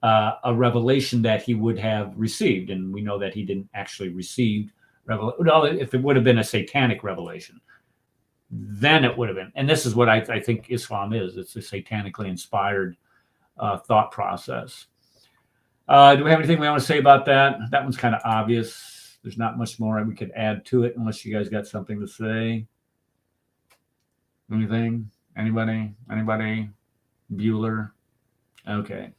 a revelation that he would have received, and we know that he didn't actually receive revelation. No, if it would have been a satanic revelation, then it would have been. And this is what I think Islam is. It's a satanically inspired thought process. Do we have anything we want to say about that? That one's kind of obvious. There's not much more we could add to it unless you guys got something to say. Anything? Anybody? Bueller? Okay.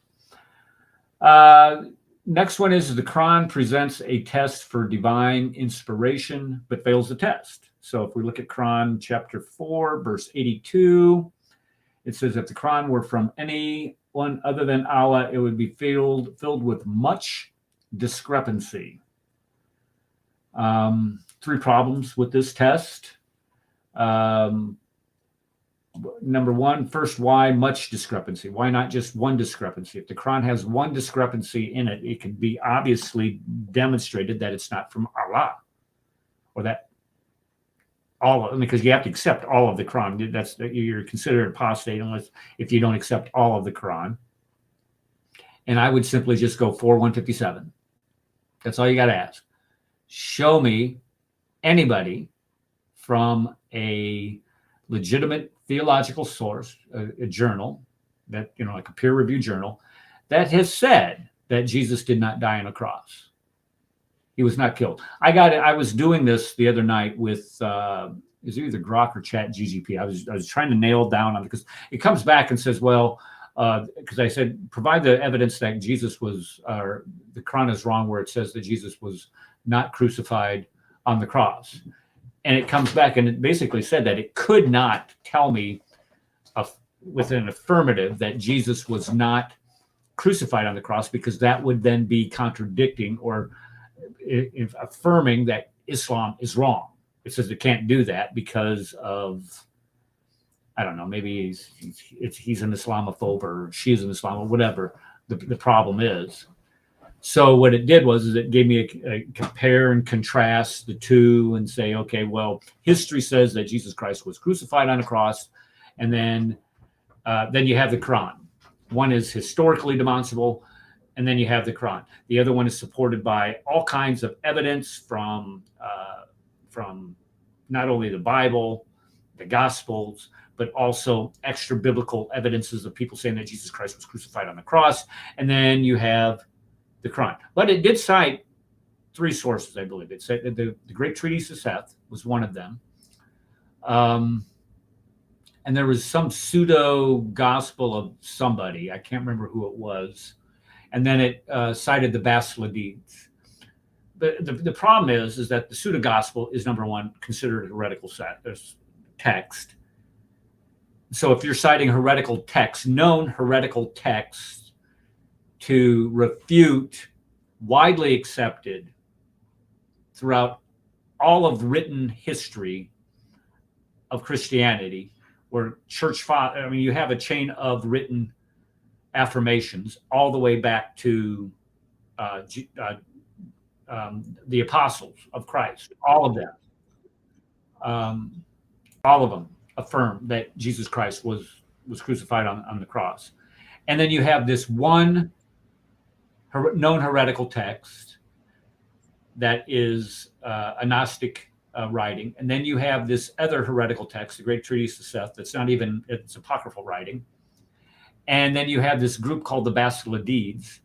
Next one is the Quran presents a test for divine inspiration, but fails the test. So if we look at Quran chapter 4, verse 82, it says if the Quran were from anyone other than Allah, it would be filled with much discrepancy. 3 problems with this test. Number one, first, why much discrepancy? Why not just one discrepancy? If the Quran has one discrepancy in it, it can be obviously demonstrated that it's not from Allah, or that all of, because you have to accept all of the Quran. That's you're considered apostate if you don't accept all of the Quran. And I would simply just go 4:157. That's all you got to ask. Show me anybody from a legitimate theological source, a journal that, like a peer-reviewed journal, that has said that Jesus did not die on a cross. He was not killed. I was doing this the other night with is either Grok or Chat GGP. I was trying to nail down on it because it comes back and says, well, because I said provide the evidence that Jesus was, or the Quran is wrong where it says that Jesus was not crucified on the cross. And it comes back and it basically said that it could not tell me with an affirmative that Jesus was not crucified on the cross, because that would then be contradicting or affirming that Islam is wrong. It says it can't do that because of, I don't know, maybe he's an Islamophobe or she's an Islam or whatever the problem is. So what it did was it gave me a compare and contrast the two and say, okay, well, history says that Jesus Christ was crucified on a cross, and then you have the Quran. One is historically demonstrable, and then you have the Quran. The other one is supported by all kinds of evidence from not only the Bible, the Gospels, but also extra biblical evidences of people saying that Jesus Christ was crucified on the cross. And then you have the Quran. But it did cite 3 sources, I believe. It said that the Great Treatise of Seth was one of them. And there was some pseudo gospel of somebody. I can't remember who it was. And then it cited the Basilides. The problem is that the pseudo gospel is, number one, considered a heretical text. So if you're citing heretical texts, known heretical texts, to refute widely accepted throughout all of written history of Christianity, where church father. I mean, you have a chain of written affirmations all the way back to the apostles of Christ. All of them, all of them affirm that Jesus Christ was crucified on the cross. And then you have this one known heretical text that is a Gnostic writing. And then you have this other heretical text, the Great Treatise of Seth, that's not even, it's apocryphal writing. And then you have this group called the Basilides.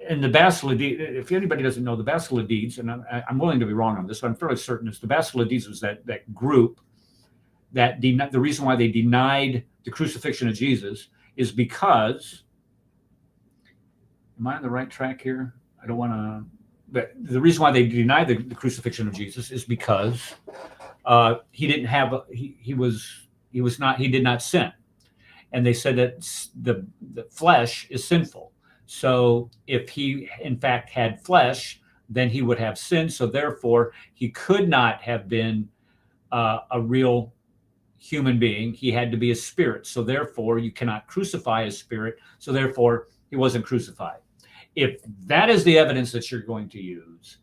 And the Basilides, if anybody doesn't know, the Basilides, and I'm willing to be wrong on this, but I'm fairly certain it's the Basilides was that group that the reason why they denied the crucifixion of Jesus is because, am I on the right track here? I don't want to, but the reason why they denied the crucifixion of Jesus is because he didn't have, he did not sin. And they said that the flesh is sinful. So if he in fact had flesh, then he would have sin. So therefore he could not have been a real human being. He had to be a spirit. So therefore you cannot crucify a spirit. So therefore he wasn't crucified. If that is the evidence that you're going to use,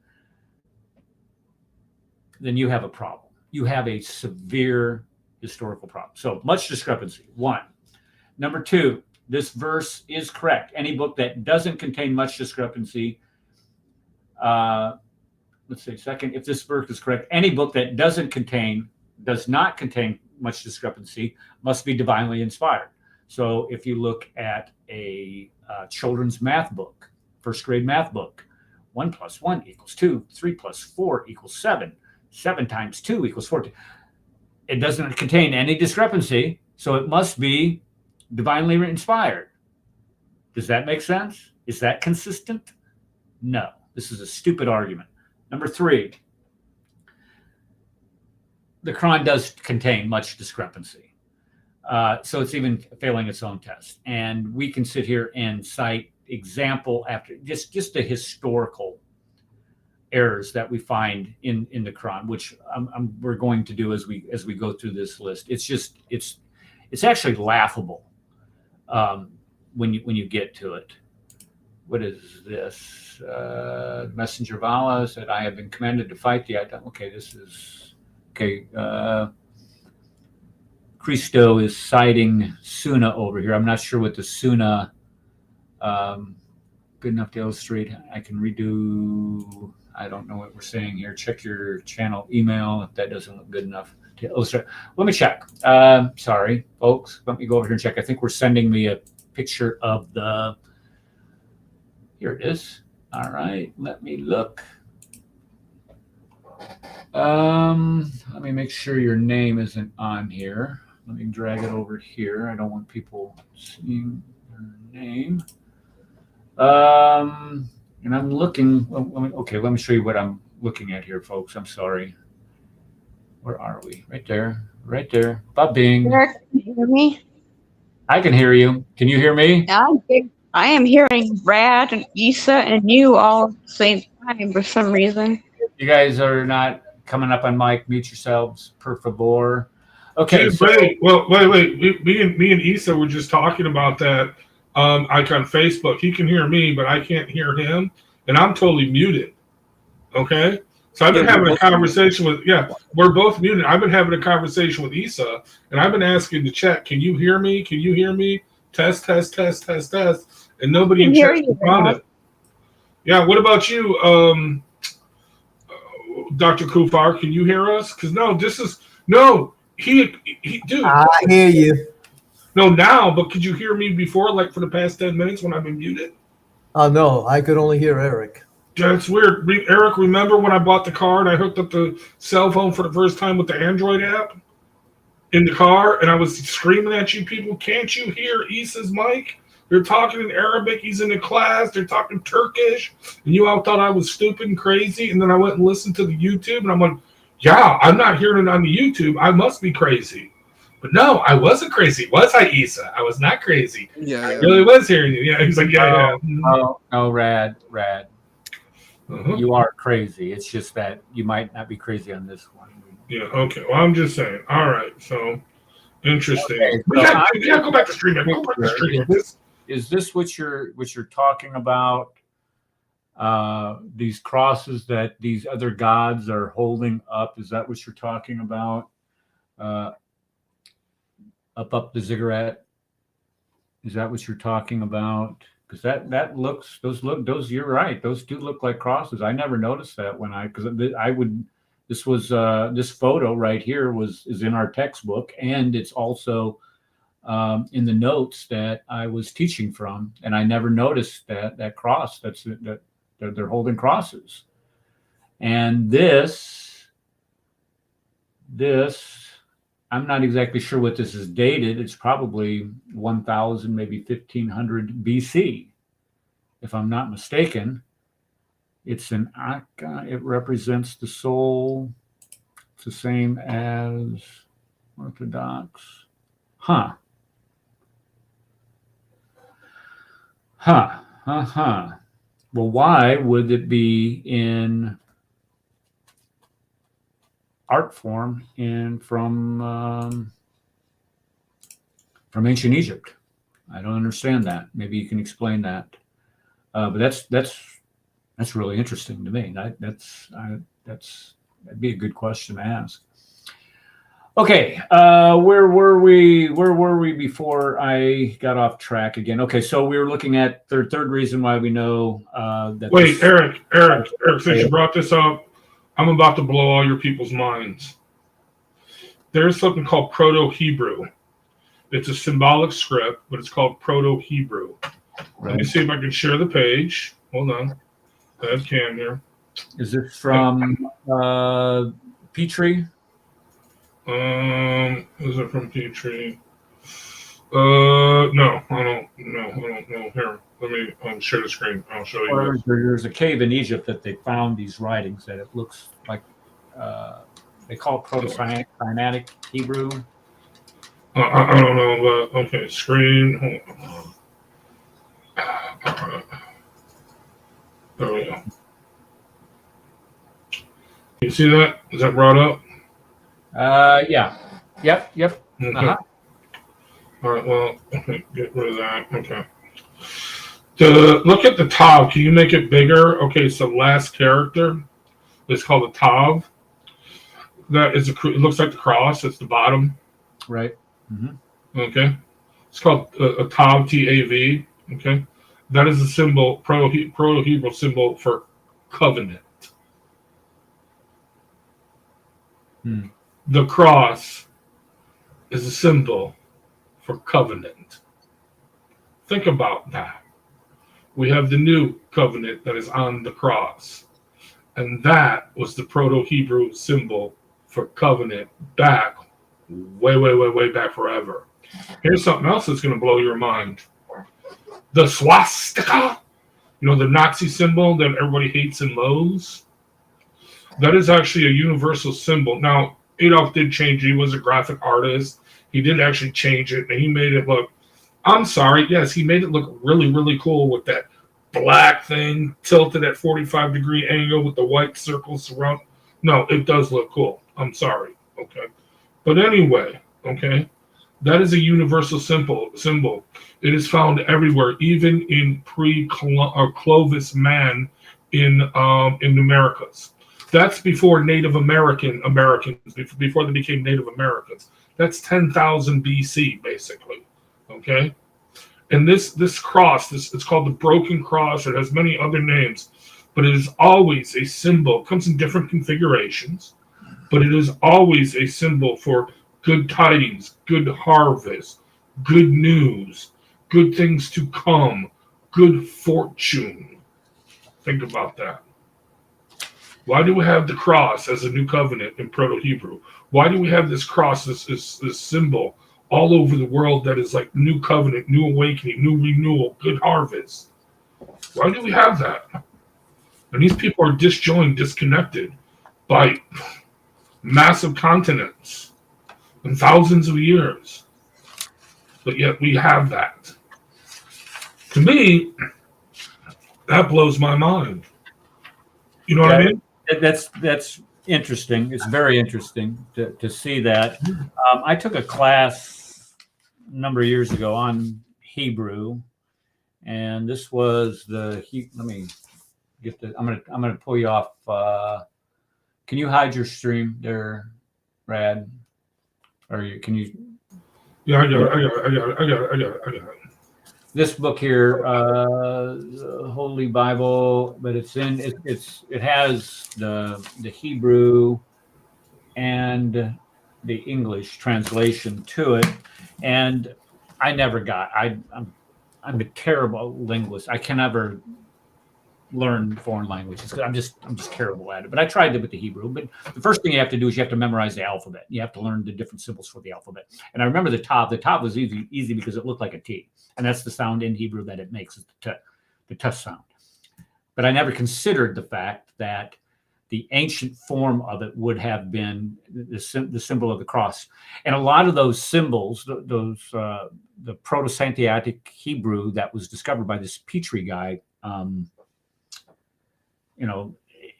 then you have a problem. You have a severe historical problem. So much discrepancy, one. Number two, this verse is correct. Any book that doesn't contain much discrepancy, let's say second, if this verse is correct, any book that does not contain much discrepancy must be divinely inspired. So if you look at a children's math book, first grade math book, 1 + 1 = 2, 3 + 4 = 7, 7 × 2 = 14. It doesn't contain any discrepancy, so it must be divinely inspired. Does that make sense? Is that consistent? No. This is a stupid argument. Number three, the Quran does contain much discrepancy. So it's even failing its own test. And we can sit here and cite example after just the historical errors that we find in the Quran, which we're going to do as we go through this list. It's actually laughable when you get to it. What is this? Messenger of Allah said, "I have been commanded to fight the idol." Okay, this is okay. Christo is citing Sunnah over here. I'm not sure what the Sunnah. Good enough to illustrate. I can redo. I don't know what we're saying here. Check your channel email if that doesn't look good enough to illustrate. Let me check. Sorry, folks. Let me go over here and check. I think we're sending me a picture of the. Here it is. All right. Let me look. Let me make sure your name isn't on here. Let me drag it over here. I don't want people seeing your name. And I'm looking. Let me show you what I'm looking at here, folks. I'm sorry. Where are we? Right there. Right there. Ba-bing. Eric, can you hear me? I can hear you. Can you hear me? I am hearing Brad and Issa and you all at the same time for some reason. You guys are not coming up on mic. Mute yourselves, per favor. Okay. Wait. Me and Issa were just talking about that. Like on Facebook, he can hear me, but I can't hear him, and I'm totally muted. Okay. So I've been having a conversation with, we're both muted. I've been having a conversation with Issa, and I've been asking the chat, can you hear me? Can you hear me? Test. And nobody in chat responded. Yeah, what about you, Dr. Kufar? Can you hear us? Because dude. I hear you. No, now, but could you hear me before, like for the past 10 minutes when I've been muted? Oh, no, I could only hear Eric. That's weird. Eric, remember when I bought the car and I hooked up the cell phone for the first time with the Android app in the car, and I was screaming at you people, can't you hear Issa's mic? They're talking in Arabic. He's in the class. They're talking Turkish. And you all thought I was stupid and crazy. And then I went and listened to the YouTube, and I'm like, yeah, I'm not hearing it on the YouTube. I must be crazy. But no, I wasn't crazy. Was I, Issa? I was not crazy. Yeah, I really was hearing you. Yeah, he's like, yeah. Oh, Rad. Uh-huh. You are crazy. It's just that you might not be crazy on this one. Yeah. Okay. Well, I'm just saying. All right. So interesting. Okay, We so gotta go back to streaming. Go back to streaming. Is this what you're talking about? These crosses that these other gods are holding up. Is that what you're talking about? Uh, up the ziggurat. Is that what you're talking about? Because that looks those you're right. Those do look like crosses. I never noticed that when because I would. This was this photo right here is in our textbook, and it's also in the notes that I was teaching from, and I never noticed that cross. That they're holding crosses, and this I'm not exactly sure what this is dated. It's probably 1000, maybe 1500 BC, if I'm not mistaken. It's an Akka. It represents the soul. It's the same as Orthodox. Huh. Well, why would it be in art form from ancient Egypt? I don't understand that. Maybe you can explain that. But that's really interesting to me. That'd be a good question to ask. Okay, where were we? Where were we before I got off track again? Okay, so we were looking at third reason why we know that. Wait, Eric, since you brought this up, I'm about to blow all your people's minds. There's something called Proto-Hebrew. It's a symbolic script, but it's called Proto-Hebrew. Let me see if I can share the page. Hold on. I have Cam here. Is this from Petrie? Is it from Petrie? No, I don't know. Here, let me share the screen. I'll show you. There's a cave in Egypt that they found these writings that it looks like they call it Proto-Sinaitic Hebrew. I don't know, but okay, screen. Hold on. There we go. You see that? Is that brought up? Yeah. Yep. Okay. Uh-huh. All right, well, okay, get rid of that. Okay. Look at the Tav. Can you make it bigger? Okay, so last character is called a Tav. That is it looks like the cross. It's the bottom. Right. Mm-hmm. Okay. It's called a Tav, T-A-V. Okay. That is a symbol, Proto-Hebrew symbol for covenant. The cross is a symbol for covenant. Think about that. We have the new covenant that is on the cross. And that was the Proto-Hebrew symbol for covenant back, way back forever. Here's something else that's going to blow your mind. The swastika, the Nazi symbol that everybody hates and loathes. That is actually a universal symbol. Now, Adolf did change it. He was a graphic artist. He did actually change it, and he made it look, I'm sorry, yes, he made it look really cool with that black thing tilted at 45-degree angle with the white circles surround. No, it does look cool. I'm sorry. Okay. But anyway, okay, that is a universal symbol. It is found everywhere, even in pre-Clovis man in the Americas. That's before Native Americans, before they became Native Americans. That's 10,000 BC, basically. Okay? And this cross, it's called the Broken Cross. It has many other names, but it is always a symbol. It comes in different configurations, but it is always a symbol for good tidings, good harvest, good news, good things to come, good fortune. Think about that. Why do we have the cross as a new covenant in Proto-Hebrew? Why do we have this cross, this symbol all over the world that is like new covenant, new awakening, new renewal, good harvest? Why do we have that? And these people are disjoined, disconnected by massive continents and thousands of years. But yet we have that. To me, that blows my mind. You know what I mean? That's interesting. It's very interesting to see that. I took a class a number of years ago on Hebrew, and this was the. Let me get the. I'm gonna pull you off. Can you hide your stream there, Brad? Or can you? Yeah, I got it. This book here, Holy Bible, but it has the Hebrew and the English translation to it, and I never got. I'm a terrible linguist. I can never learn foreign languages. I'm just terrible at it. But I tried it with the Hebrew. But the first thing you have to do is you have to memorize the alphabet. You have to learn the different symbols for the alphabet. And I remember the top. The top was easy because it looked like a T, and that's the sound in Hebrew that it makes, the t sound. But I never considered the fact that the ancient form of it would have been the symbol of the cross. And a lot of those symbols, the Proto-Semitic Hebrew that was discovered by this Petrie guy,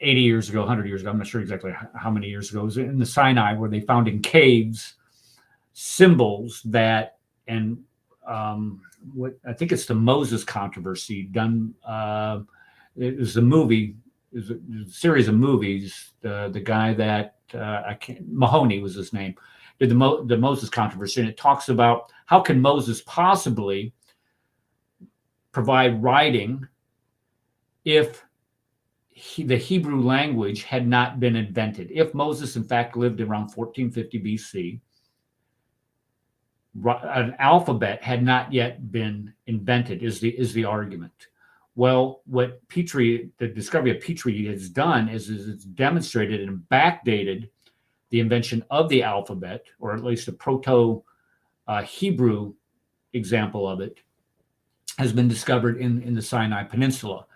80 years ago, 100 years ago, I'm not sure exactly how many years ago, it was in the Sinai, where they found in caves symbols that, and what I think it's the Moses controversy done. It was a movie, it was a series of movies. The guy that Mahoney was his name, did the Moses controversy, and it talks about how can Moses possibly provide writing if the Hebrew language had not been invented. If Moses, in fact, lived around 1450 BC, an alphabet had not yet been invented, is the argument. Well, what the discovery of Petrie has done is it's demonstrated and backdated the invention of the alphabet, or at least a proto-Hebrew example of it, has been discovered in the Sinai Peninsula.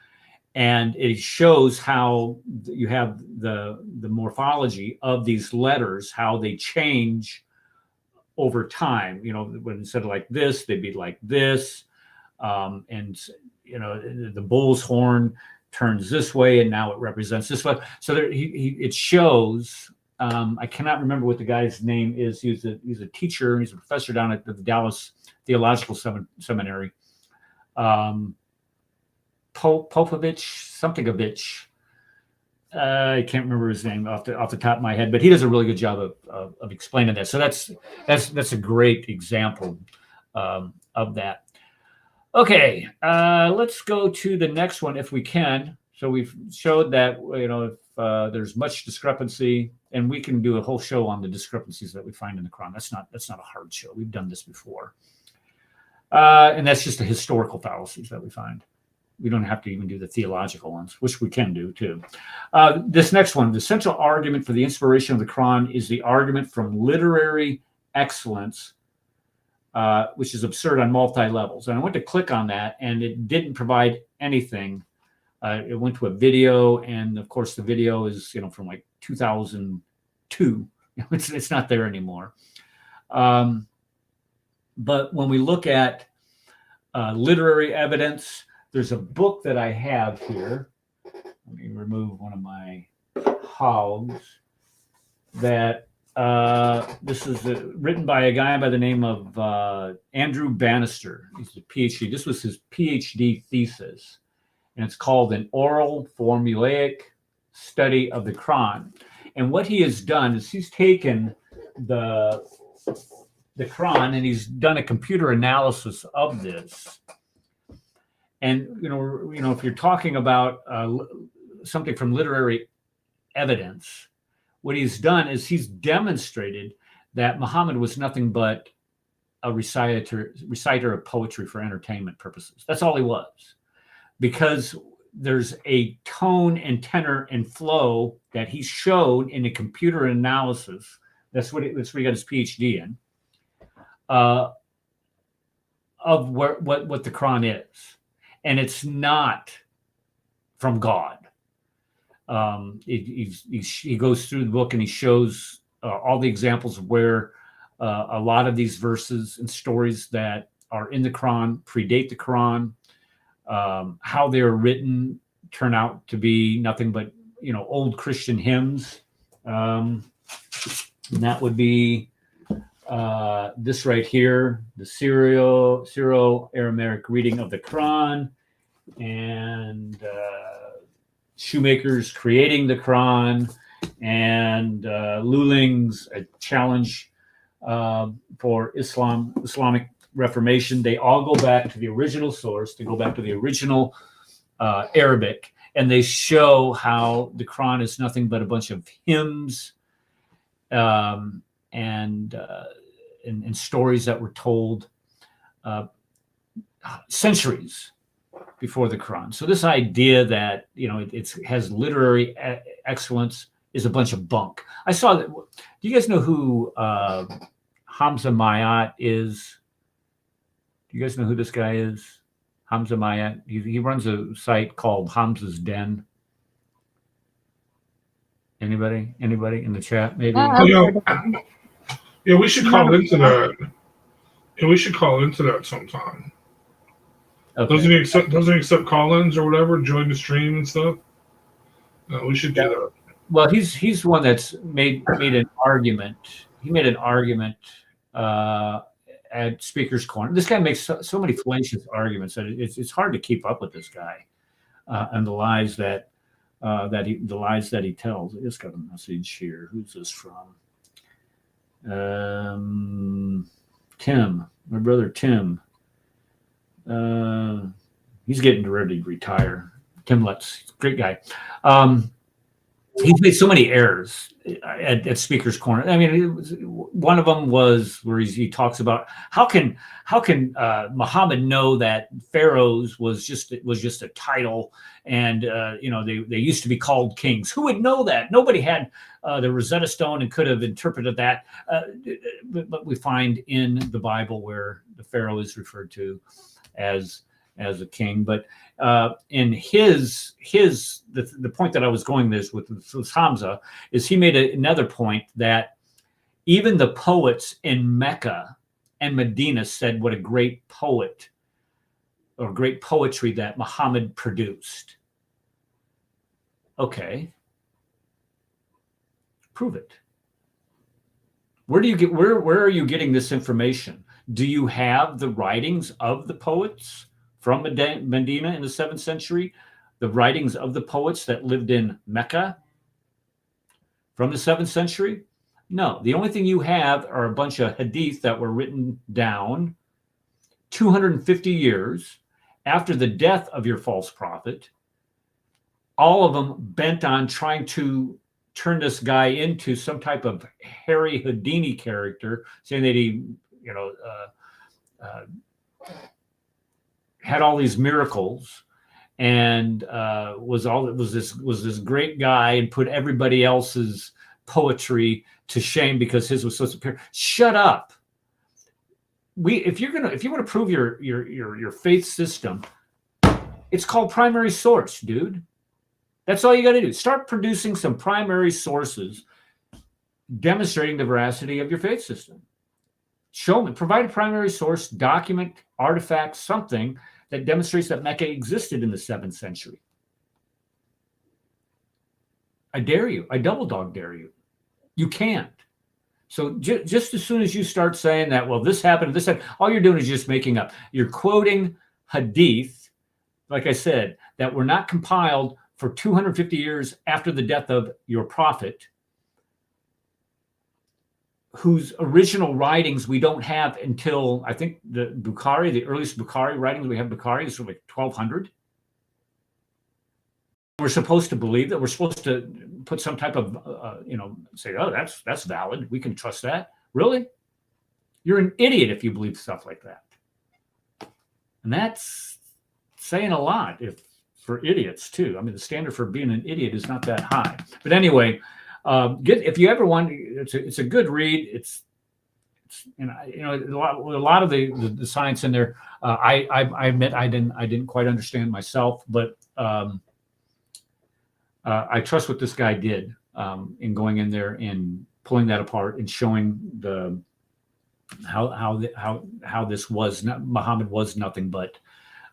And it shows how you have the morphology of these letters, how they change over time. When instead of like this, they'd be like this. And, the bull's horn turns this way, and now it represents this way. So it shows, I cannot remember what the guy's name is. He's a teacher. He's a professor down at the Dallas Theological Seminary. Popovich, something of Vich. I can't remember his name off the top of my head, but he does a really good job of explaining that. So that's a great example of that. Okay, let's go to the next one if we can. So we've showed that if there's much discrepancy, and we can do a whole show on the discrepancies that we find in the Quran. That's not a hard show. We've done this before, and that's just the historical fallacies that we find. We don't have to even do the theological ones, which we can do too. This next one, the central argument for the inspiration of the Quran is the argument from literary excellence, which is absurd on multi-levels. And I went to click on that, and it didn't provide anything. It went to a video, and of course the video is from like 2002. It's not there anymore. But when we look at literary evidence, there's a book that I have here. Let me remove one of my hogs. That this is written by a guy by the name of Andrew Bannister. He's a PhD. This was his PhD thesis, and it's called An Oral Formulaic Study of the Quran. And what he has done is he's taken the Quran and he's done a computer analysis of this. And if you're talking about something from literary evidence, what he's done is he's demonstrated that Muhammad was nothing but a reciter of poetry for entertainment purposes. That's all he was, because there's a tone and tenor and flow that he showed in a computer analysis. That's what he got his PhD in, of what the Quran is. And it's not from God. He goes through the book and he shows all the examples of where a lot of these verses and stories that are in the Quran predate the Quran, how they're written turn out to be nothing but old Christian hymns And that would be this right here, the Syro-Aramaic reading of the Quran, and Shoemaker's creating the Quran, and Luling's a challenge for Islamic Reformation. They all go back to the original source. They go back to the original Arabic, and they show how the Quran is nothing but a bunch of hymns and stories that were told centuries before the Quran. So this idea that it has literary excellence is a bunch of bunk. I saw that. Do you guys know who Hamza Mayat is? Do you guys know who this guy is? Hamza Mayat. He runs a site called Hamza's Den. Anybody in the chat? Maybe. Yeah, we should call into that. Yeah, we should call into that sometime. Okay. Doesn't he accept call-ins or whatever? Join the stream and stuff. No, we should do that. Well, he's one that's made an argument. He made an argument at Speaker's Corner. This guy makes so many fallacious arguments that it's hard to keep up with this guy and the lies that he tells. I just got a message here. Who's this from? Tim, my brother Tim. He's getting ready to retire. Tim Lutz, great guy. He's made so many errors at Speaker's Corner. I mean, one of them was where he talks about how can Muhammad know that pharaohs was just a title, and they used to be called kings. Who would know that? Nobody had the Rosetta Stone and could have interpreted that. But we find in the Bible where the pharaoh is referred to as a king. But in the point that I was going with Hamza is he made another point that even the poets in Mecca and Medina said what a great poet or great poetry that Muhammad produced. Okay. Prove it. Where are you getting this information? Do you have the writings of the poets from Medina in the 7th century? The writings of the poets that lived in Mecca from the 7th century? No. The only thing you have are a bunch of hadith that were written down 250 years after the death of your false prophet, all of them bent on trying to turn this guy into some type of Harry Houdini character, saying that he, had all these miracles and was this great guy and put everybody else's poetry to shame because his was so superior. Shut up. If you want to prove your faith system, it's called primary source, dude. That's all you got to do. Start producing some primary sources demonstrating the veracity of your faith system. Show me, provide a primary source, document, artifact, something that demonstrates that Mecca existed in the 7th century. I dare you. I double dog dare you. You can't. So just as soon as you start saying that, well, this happened, all you're doing is just making up. You're quoting hadith, like I said, that were not compiled for 250 years after the death of your prophet, whose original writings we don't have until, I think, the Bukhari, the earliest Bukhari writings we have Bukhari is from like 1200. We're supposed to believe that. We're supposed to put some type of, say, oh, that's valid. We can trust that. Really? You're an idiot if you believe stuff like that. And that's saying a lot for idiots too. I mean, the standard for being an idiot is not that high. But anyway, if you ever want, it's a good read. It's a lot of the science in there. I admit I didn't quite understand myself, but I trust what this guy did in going in there and pulling that apart and showing how this was. Muhammad was nothing but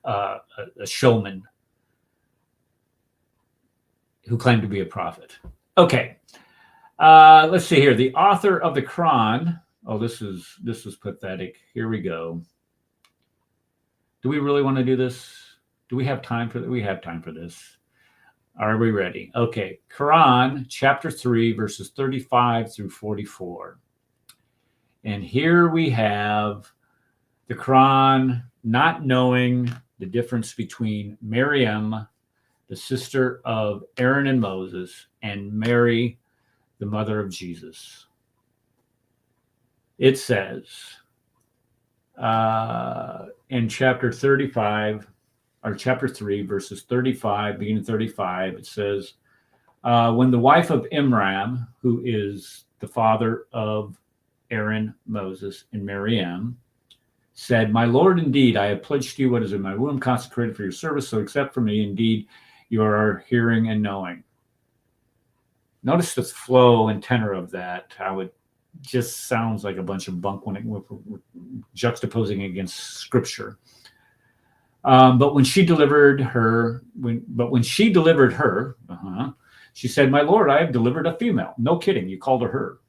a showman who claimed to be a prophet. Okay. Let's see here. The author of the Quran. Oh, this is pathetic. Here we go. Do we really want to do this? Do we have time for that? We have time for this. Are we ready? Okay. Quran, chapter 3, verses 35 through 44. And here we have the Quran not knowing the difference between Miriam, the sister of Aaron and Moses, and Mary, the mother of Jesus. It says in chapter 35, or chapter 3, verses 35, beginning 35, it says, when the wife of Imran, who is the father of Aaron, Moses, and Miriam, said, my Lord, indeed, I have pledged to you what is in my womb, consecrated for your service, so accept from me, indeed, you are hearing and knowing. Notice the flow and tenor of that, how it just sounds like a bunch of bunk when it juxtaposing against scripture. But when she delivered her, she said, my Lord, I have delivered a female. No kidding, you called her.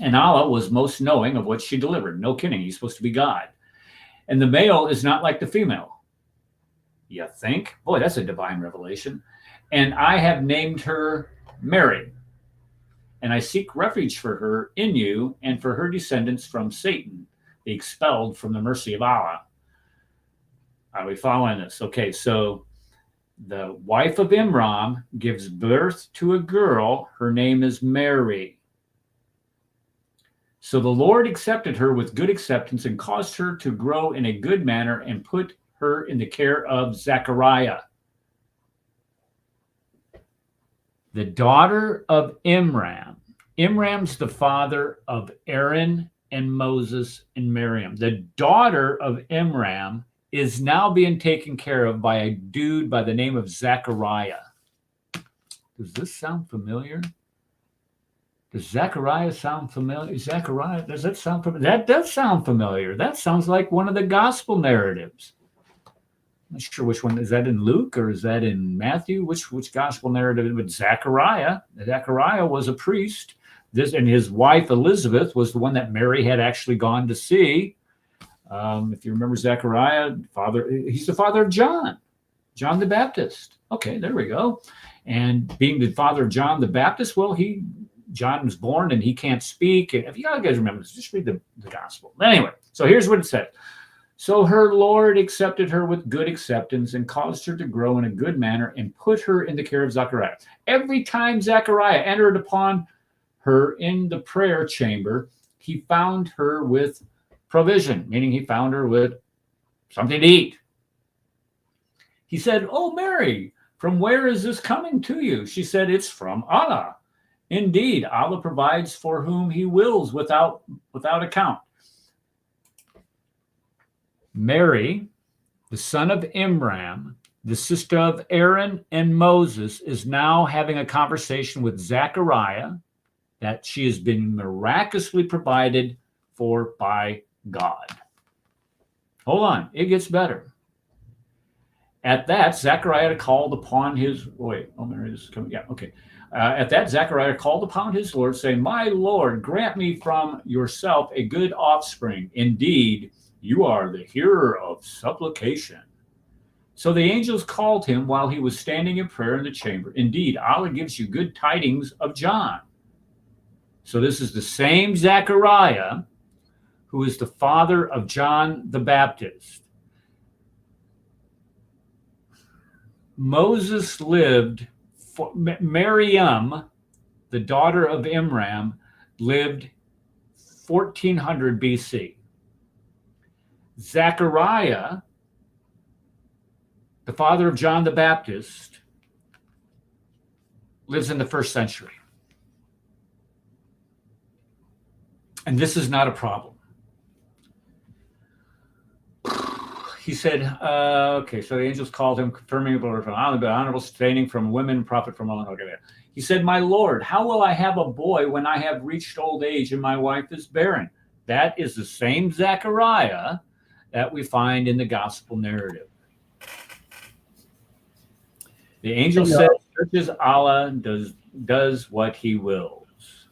And Allah was most knowing of what she delivered. No kidding, he's supposed to be God. And the male is not like the female. You think? Boy, that's a divine revelation. And I have named her Mary. And I seek refuge for her in you and for her descendants from Satan, the expelled from the mercy of Allah. Are we following this? Okay, so the wife of Imran gives birth to a girl. Her name is Mary. So the Lord accepted her with good acceptance and caused her to grow in a good manner and put her in the care of Zechariah, the daughter of Imran. Imran's the father of Aaron and Moses and Miriam. The daughter of Imran is now being taken care of by a dude by the name of Zechariah. Does this sound familiar? Does Zechariah sound familiar? Zechariah, does that sound familiar? That does sound familiar. That sounds like one of the gospel narratives. I'm not sure which one. Is that in Luke or is that in Matthew? Which gospel narrative? But Zechariah was a priest. And his wife Elizabeth was the one that Mary had actually gone to see. If you remember Zechariah, he's the father of John the Baptist. Okay, there we go. And being the father of John the Baptist, well, John was born and he can't speak. And if you guys remember this, just read the gospel. Anyway, so here's what it said. So her Lord accepted her with good acceptance and caused her to grow in a good manner and put her in the care of Zechariah. Every time Zechariah entered upon her in the prayer chamber, he found her with provision, meaning he found her with something to eat. He said, oh, Mary, from where is this coming to you? She said, it's from Allah. Indeed, Allah provides for whom he wills without account. Mary, the son of Imran, the sister of Aaron and Moses, is now having a conversation with Zechariah that she has been miraculously provided for by God. Hold on, it gets better. At that, Zechariah called upon his, Mary, this is coming, yeah, okay. At that, Zechariah called upon his Lord, saying, my Lord, grant me from yourself a good offspring. Indeed, you are the hearer of supplication. So the angels called him while he was standing in prayer in the chamber. Indeed, Allah gives you good tidings of John. So this is the same Zechariah who is the father of John the Baptist. Moses lived, Miriam, the daughter of Imran, lived 1400 BC. Zechariah, the father of John the Baptist, lives in the 1st century. And this is not a problem. He said, okay, so the angels called him, confirming the Lord from honorable, sustaining from women, prophet from Allah. Okay, he said, my Lord, how will I have a boy when I have reached old age and my wife is barren? That is the same Zechariah that we find in the gospel narrative. The angel said, searches Allah, does what he wills.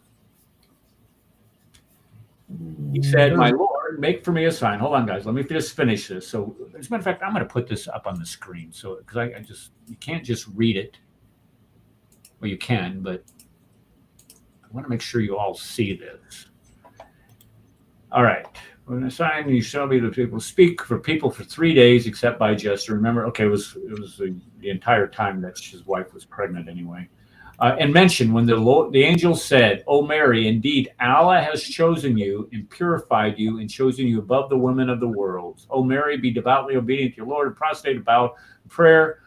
He said, "My Lord, make for me a sign." Hold on, guys. Let me just finish this. So, as a matter of fact, I'm going to put this up on the screen. So, because I just, you can't just read it. Well, you can, but I want to make sure you all see this. All right. When a sign, you shall be the people. Speak for people for 3 days, except by gesture. Remember, okay, it was the entire time that his wife was pregnant anyway. And mention when the angel said, "O Mary, indeed Allah has chosen you and purified you and chosen you above the women of the world. O Mary, be devoutly obedient to your Lord and prostrate about prayer.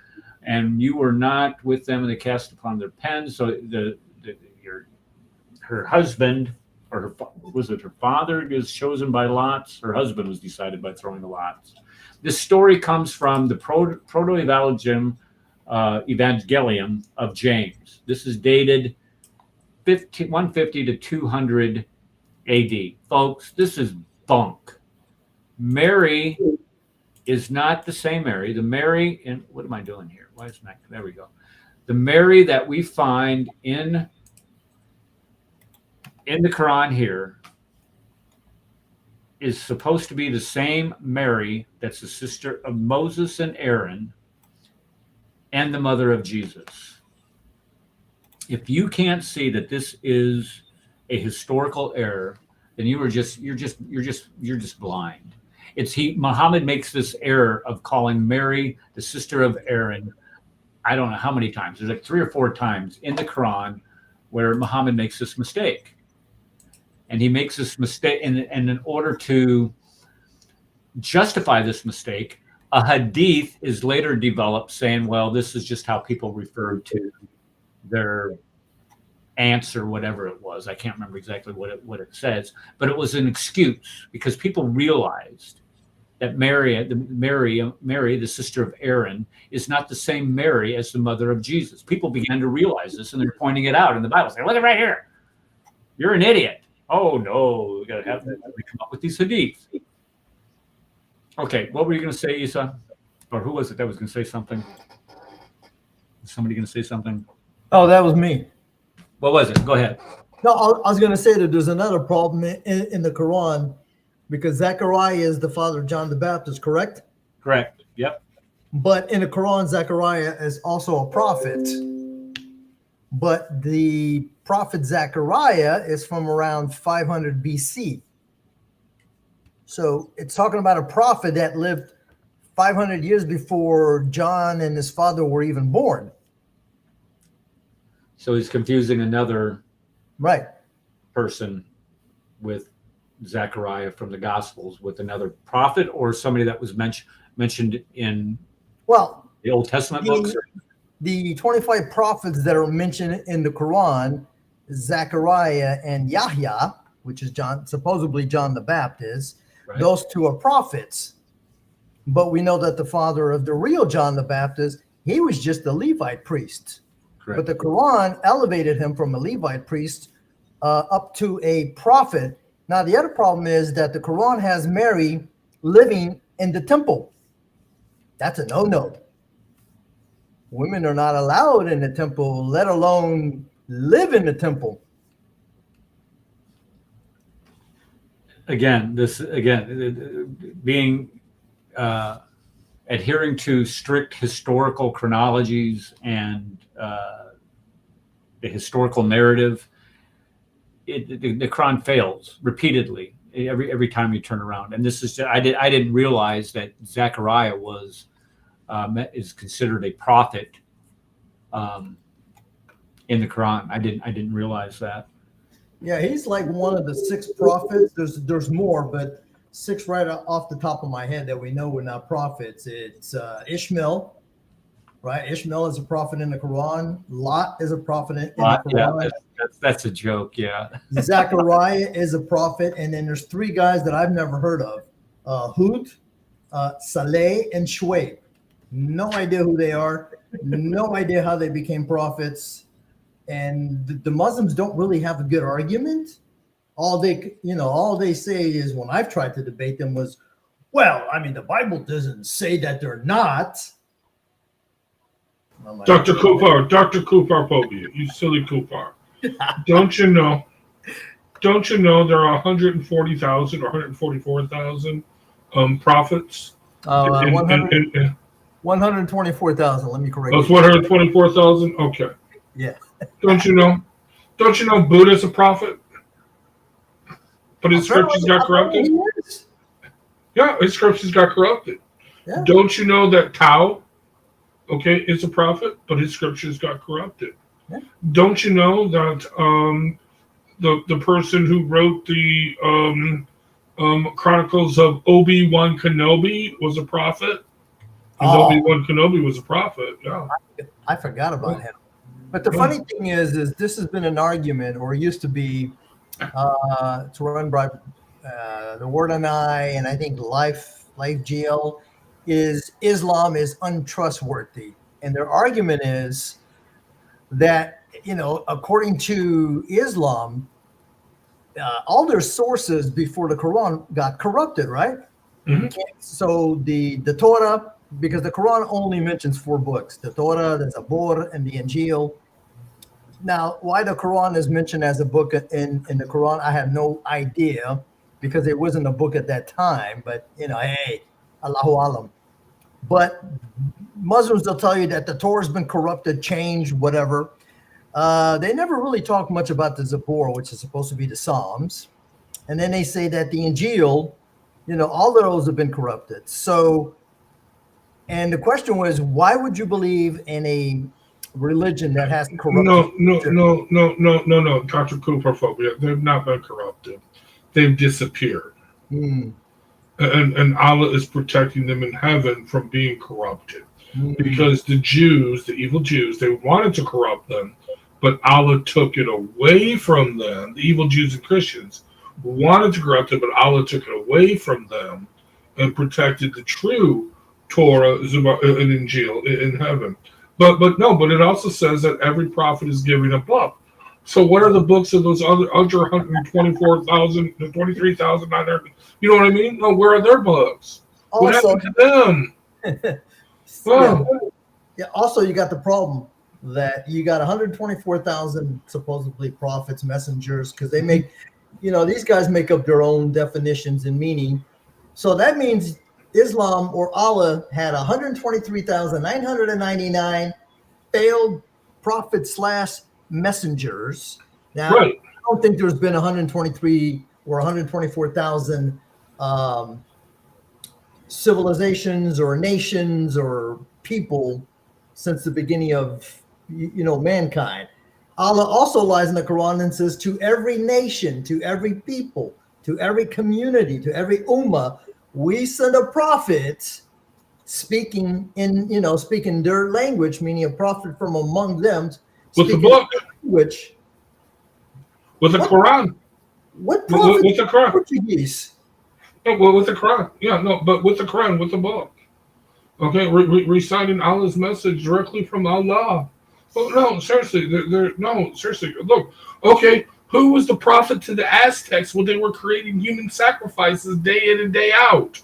And you were not with them, and they cast upon their pens." So her husband, or was it her father, was chosen by lots? Her husband was decided by throwing the lots. This story comes from the Proto-Evangelium of James. This is dated 150 to 200 AD. Folks, this is bunk. Mary is not the same Mary. The Mary, and what am I doing here? Why is that? There we go. The Mary that we find in the Quran here is supposed to be the same Mary that's the sister of Moses and Aaron and the mother of Jesus. If you can't see that this is a historical error, then you're just blind. Muhammad makes this error of calling Mary the sister of Aaron. I don't know how many times. There's like 3 or 4 times in the Quran where Muhammad makes this mistake. And he makes this mistake, and in order to justify this mistake, a hadith is later developed saying, well, this is just how people referred to their aunts or whatever it was. I can't remember exactly what it says, but it was an excuse because people realized that Mary, the sister of Aaron, is not the same Mary as the mother of Jesus. People began to realize this, and they're pointing it out in the Bible. Saying, look at right here. You're an idiot. Oh, no, we got to have that. We come up with these hadiths. Okay, what were you going to say, Isa? Or who was it that was going to say something? Was somebody going to say something? Oh, that was me. What was it? Go ahead. No, I was going to say that there's another problem in the Quran because Zechariah is the father of John the Baptist, correct? Correct. Yep. But in the Quran, Zechariah is also a prophet. But the prophet Zechariah is from around 500 BC. So it's talking about a prophet that lived 500 years before John and his father were even born. So he's confusing another person with Zechariah from the Gospels with another prophet or somebody that was mentioned in the Old Testament books? The 25 prophets that are mentioned in the Quran, Zechariah and Yahya, which is supposedly John the Baptist, those two are prophets. But we know that the father of the real John the Baptist, he was just a Levite priest. Correct. But the Quran elevated him from a Levite priest up to a prophet. Now, the other problem is that the Quran has Mary living in the temple. That's a no-no. Women are not allowed in the temple, let alone live in the temple. Being adhering to strict historical chronologies and the historical narrative, the Quran fails repeatedly every time you turn around. And this is I didn't realize that Zechariah is considered a prophet in the Quran. I didn't realize that. Yeah, he's like one of the 6 prophets. There's more, but 6 right off the top of my head that we know were not prophets. It's Ishmael, right? Ishmael is a prophet in the Quran. Lot is a prophet in the Quran. Yeah, that's a joke. Yeah. Zechariah is a prophet, and then there's 3 guys that I've never heard of: Hud, Saleh, and Shuaib. No idea who they are. No idea how they became prophets. And the Muslims don't really have a good argument. All they say is, when I've tried to debate them, was, well, I mean, the Bible doesn't say that they're not. Like, Dr. Kupar Phobia, you silly Kupar. Don't you know don't you know there are 140,000 or 144,000 prophets? 124,000. Let me correct That's you. 124,000. Okay. Yeah. Don't you know? Don't you know Buddha's a prophet? But his scriptures got corrupted. Yeah, his scriptures got corrupted. Yeah. Don't you know that Tao, okay, is a prophet, but his scriptures got corrupted? Yeah. Don't you know that the person who wrote the Chronicles of Obi-Wan Kenobi was a prophet? Because Obi-Wan Kenobi was a prophet. Yeah. I forgot about him. But the funny thing is this has been an argument, or used to be, to run by the Word and I think Life GL, is Islam is untrustworthy. And their argument is that, according to Islam, all their sources before the Quran got corrupted, right? Mhm. So the Torah, because the Quran only mentions 4 books, the Torah, the Zabur, and the Injil. Now, why the Quran is mentioned as a book in the Quran, I have no idea, because it wasn't a book at that time. But, hey, Allahu Alam. But Muslims will tell you that the Torah has been corrupted, changed, whatever. They never really talk much about the Zabur, which is supposed to be the Psalms. And then they say that the Injil, all of those have been corrupted. So, and the question was, why would you believe in a religion that has corrupted? No, Dr. Cooperphobia. They've not been corrupted. They've disappeared. And Allah is protecting them in heaven from being corrupted. Because the Jews, the evil Jews, they wanted to corrupt them, but Allah took it away from them. The evil Jews and Christians wanted to corrupt them, but Allah took it away from them and protected the true Torah and Injil in heaven. But it also says that every prophet is giving a book. So what are the books of those other 124,000, 23,900? You know what I mean? No, where are their books? What happened to them? Yeah. Also, you got the problem that you got 124,000 supposedly prophets, messengers, because they make, these guys make up their own definitions and meaning. So that means Islam or Allah had 123,999 failed prophets / messengers. Now, I don't think there's been 123 or 124,000 civilizations or nations or people since the beginning of mankind. Allah also lies in the Quran and says, to every nation, to every people, to every community, to every ummah, we send a prophet speaking their language, meaning a prophet from among them, with the book, with the Quran. What prophet? With the Quran. Portuguese. No, with the Quran. Yeah, no, but with the Quran, with the book. Okay, reciting Allah's message directly from Allah. Oh, no, seriously, seriously. Look, okay, who was the prophet to the Aztecs when they were creating human sacrifices day in and day out?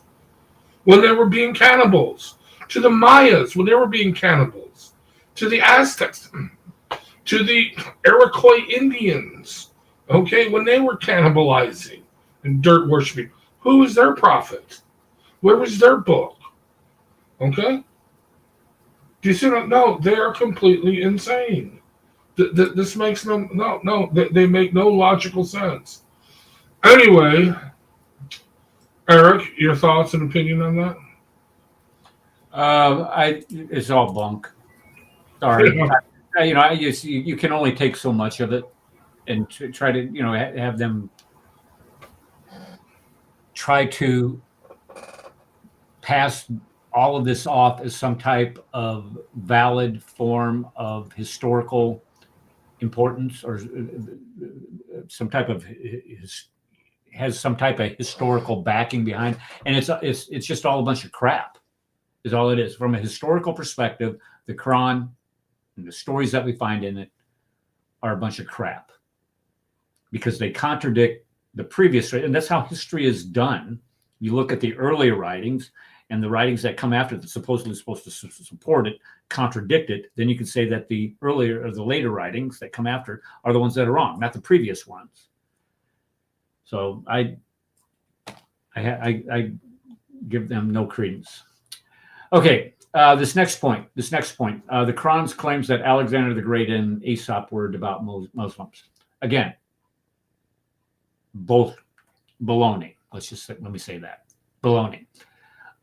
When they were being cannibals. To the Mayas, when they were being cannibals. To the Aztecs. To the Iroquois Indians. Okay, when they were cannibalizing and dirt worshiping. Who was their prophet? Where was their book? Okay? Do you see that? No, they are completely insane. This makes no, they make no logical sense. Anyway, Eric, your thoughts and opinion on that? It's all bunk. Sorry. You can only take so much of it, and try to, have them try to pass all of this off as some type of valid form of historical importance, or some type of has some type of historical backing behind, and it's just all a bunch of crap, is all it is. From a historical perspective, the Quran and the stories that we find in it are a bunch of crap, because they contradict the previous, and that's how history is done. You look at the earlier writings, and the writings that come after that supposedly supposed to support it contradict it, then you can say that the earlier or the later writings that come after are the ones that are wrong, not the previous ones. So I give them no credence. Okay, this next point. The Quran claims that Alexander the Great and Aesop were devout Muslims. Again, both baloney. Let me say that. Baloney.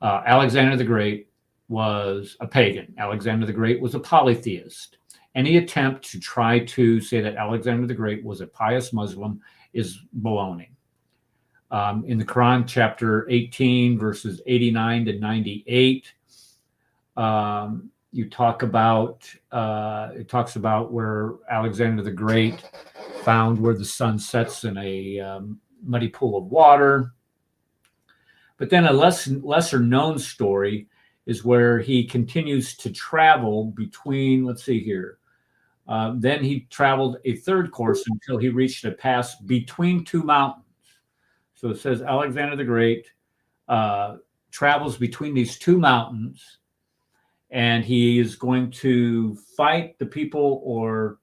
Alexander the Great was a pagan. Alexander the Great was a polytheist. Any attempt to try to say that Alexander the Great was a pious Muslim is baloney. In the Quran, chapter 18, verses 89 to 98, it talks about where Alexander the Great found where the sun sets in a muddy pool of water. But then a lesser known story is where he continues to travel between, let's see here. Then he traveled a third course until he reached a pass between two mountains. So it says Alexander the Great travels between these two mountains, and he is going to fight the people, or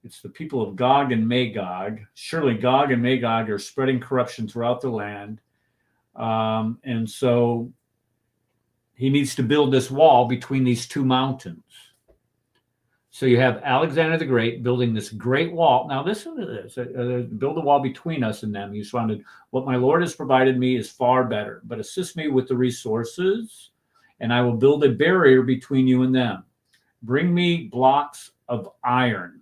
it's the people of Gog and Magog. Surely Gog and Magog are spreading corruption throughout the land. And so he needs to build this wall between these two mountains. So you have Alexander the Great building this great wall. Now listen to this. Build a wall between us and them. He responded, what my Lord has provided me is far better, but assist me with the resources, and I will build a barrier between you and them. Bring me blocks of iron.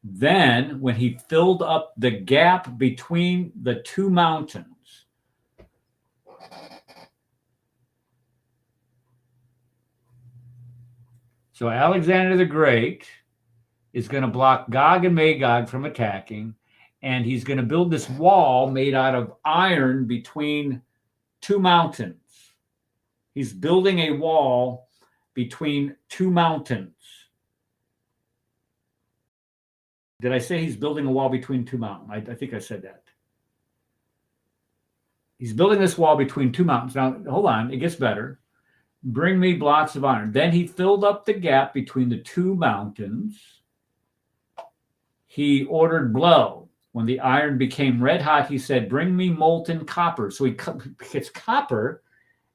Then, when he filled up the gap between the two mountains, so Alexander the Great is going to block Gog and Magog from attacking, and he's going to build this wall made out of iron between two mountains. He's building a wall between two mountains. Did I say he's building a wall between two mountains? I think I said that. He's building this wall between two mountains. Now, hold on. It gets better. Bring me blocks of iron. Then he filled up the gap between the two mountains. He ordered blow. When the iron became red hot, he said, bring me molten copper. So he gets copper,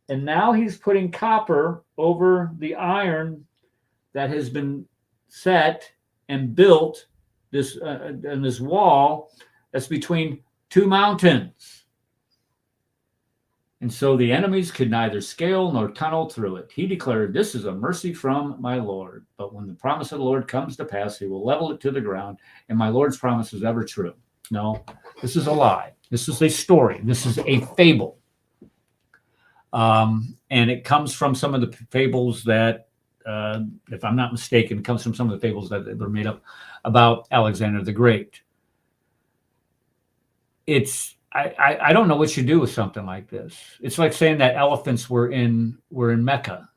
and now he's putting copper over the iron that has been set and built this in this wall that's between two mountains. And so the enemies could neither scale nor tunnel through it. He declared, this is a mercy from my Lord. But when the promise of the Lord comes to pass, he will level it to the ground, and my Lord's promise is ever true. No, this is a lie. This is a story. This is a fable. And it comes from some of the fables that, if I'm not mistaken, comes from some of the fables that were made up about Alexander the Great. I don't know what you do with something like this. It's like saying that elephants were in Mecca,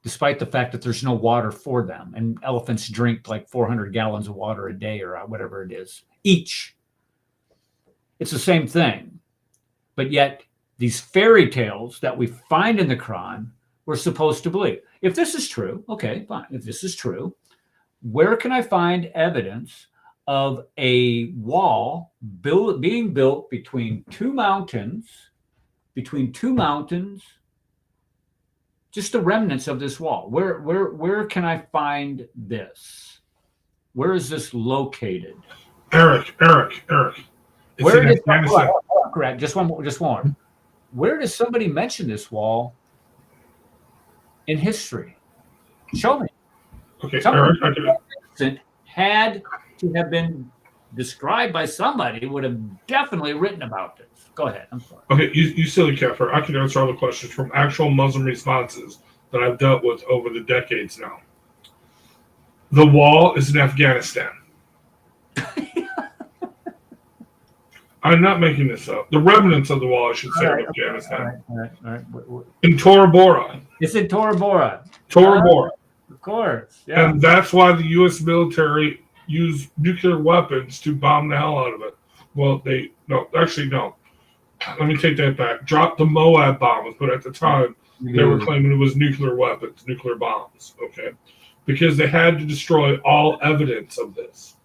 despite the fact that there's no water for them, and elephants drink like 400 gallons of water a day or whatever it is each. It's the same thing, but yet these fairy tales that we find in the Quran, we're supposed to believe. If this is true, okay, fine. If this is true, where can I find evidence of a wall being built between two mountains, just the remnants of this wall? Where can I find this? Where is this located? Eric. Where did correct? Just one more. Where does somebody mention this wall in history? Show me. Okay, Eric, had to have been described by somebody, would have definitely written about this. Go ahead. I'm sorry. Okay, you silly kafir. I can answer all the questions from actual Muslim responses that I've dealt with over the decades now. The wall is in Afghanistan. I'm not making this up. The remnants of the wall, I should say, in Afghanistan. All right. In Tora Bora. It's in Tora Bora. Tora Bora. Of course. Yeah. And that's why the U.S. military used nuclear weapons to bomb the hell out of it. Well, no. Let me take that back. Dropped the Moab bombs, but at the time, they were claiming it was nuclear weapons, nuclear bombs, okay? Because they had to destroy all evidence of this.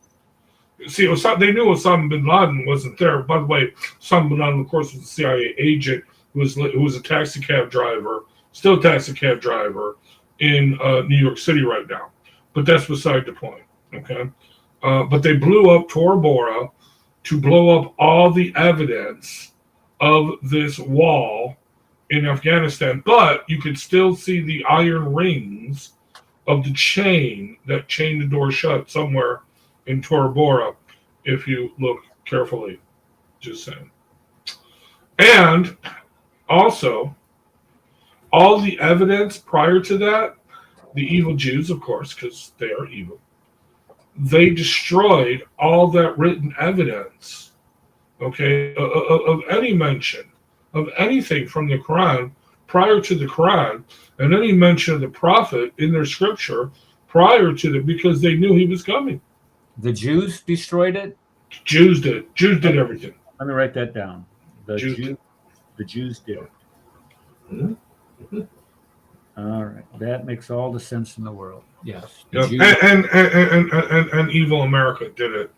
See, they knew Osama bin Laden wasn't there. By the way, Osama bin Laden, of course, was a CIA agent who was a taxi cab driver, still a taxi cab driver in New York City right now. But that's beside the point. Okay, but they blew up Tora Bora to blow up all the evidence of this wall in Afghanistan. But you could still see the iron rings of the chain that chained the door shut somewhere in Tora Bora, if you look carefully. Just saying. And also, all the evidence prior to that, the evil Jews, of course, because they are evil, they destroyed all that written evidence, okay, of any mention of anything from the Quran prior to the Quran, and any mention of the prophet in their scripture prior to the, because they knew he was coming. The Jews destroyed it? Jews did. Jews did everything. Let me write that down. The Jews did it. Mm-hmm. All right. That makes all the sense in the world. Yes. Yep. And evil America did it,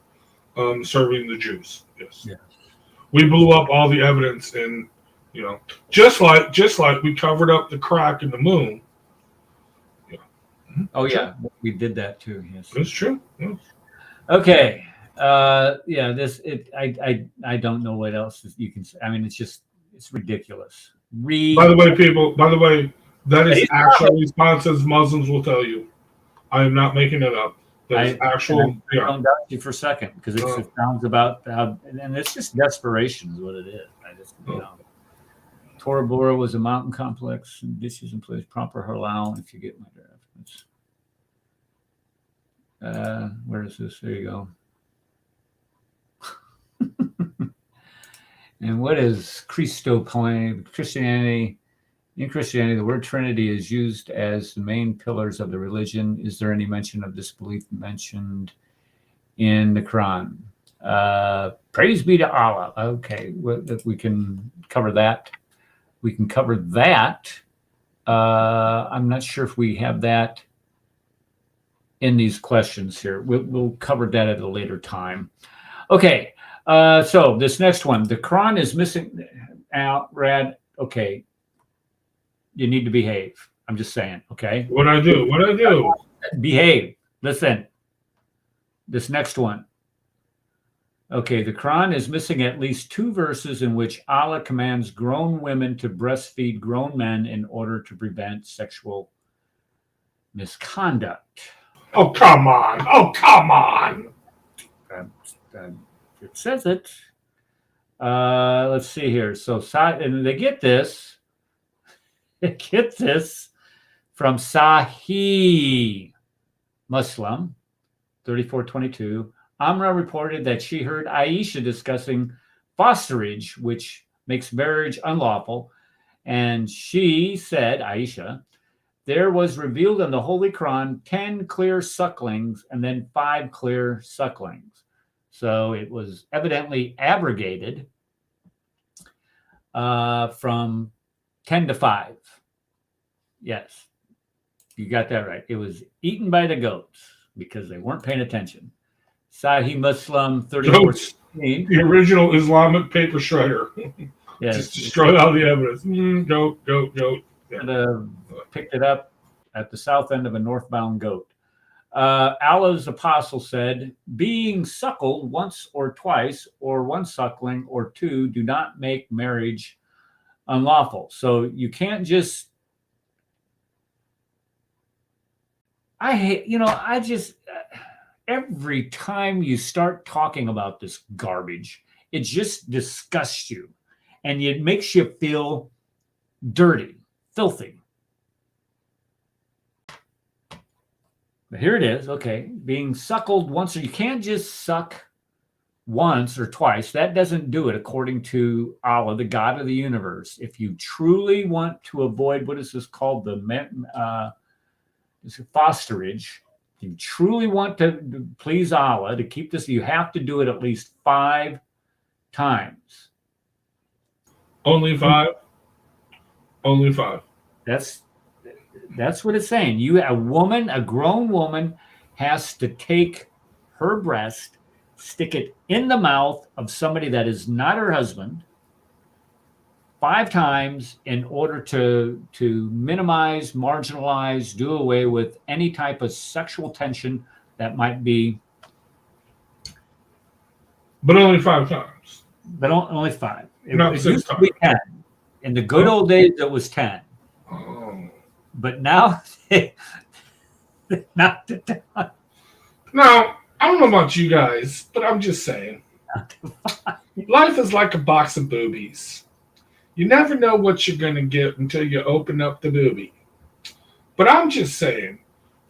serving the Jews. Yes. We blew up all the evidence in, just like we covered up the crack in the moon. Yeah. Mm-hmm. Oh yeah, we did that too. Yes. That's true. Yeah. Okay. I don't know what else you can say. I mean, it's ridiculous. By the way, people, that is actual responses Muslims will tell you. I am not making it up. That is actual. I don't doubt you for a second, because it sounds about how, and it's just desperation is what it is. Tora Bora was a mountain complex, and dishes in place proper halal. If you get my reference. Where is this? There you go. And what is Christianity? In Christianity, the word Trinity is used as the main pillars of the religion. Is there any mention of this belief mentioned in the Quran? Praise be to Allah. Okay, we can cover that. We can cover that. I'm not sure if we have that in these questions here. We'll cover that at a later time. Okay, so this next one, the Quran is missing out, Rad. Okay, you need to behave. I'm just saying, okay? What I do? Behave. Listen, this next one. Okay, the Quran is missing at least 2 verses in which Allah commands grown women to breastfeed grown men in order to prevent sexual misconduct. Oh, come on. It says it. Let's see here. So, and they get this. Get this from Sahih Muslim 3422. Amra reported that she heard Aisha discussing fosterage, which makes marriage unlawful. And she said, Aisha, there was revealed in the Holy Quran 10 clear sucklings and then 5 clear sucklings. So it was evidently abrogated from 10 to 5. Yes, you got that right. It was eaten by the goats because they weren't paying attention. Sahih Muslim 3416. The original Islamic paper shredder. Yes. Just destroyed all the evidence. Goat. Yeah. Picked it up at the south end of a northbound goat. Allah's apostle said, being suckled once or twice, or 1 suckling or 2, do not make marriage unlawful. So you can't just, every time you start talking about this garbage, it just disgusts you and it makes you feel dirty, filthy. But here it is. Okay. Being suckled once, or you can't just suck once or twice. That doesn't do it according to Allah, the God of the universe. If you truly want to avoid, what is this called? Fosterage. If you truly want to please Allah, to keep this, you have to do it at least 5 times. Only 5? Only 5. That's what it's saying. A grown woman has to take her breast stick it in the mouth of somebody that is not her husband 5 times in order to minimize, marginalize, do away with any type of sexual tension that might be. But only 5 times. But only 5. Not It 6 used to be times. 10. In the good old days, it was 10. Oh. But now, not to 10. Now, I don't know about you guys, but I'm just saying. Life is like a box of boobies. You never know what you're going to get until you open up the boobie. But I'm just saying,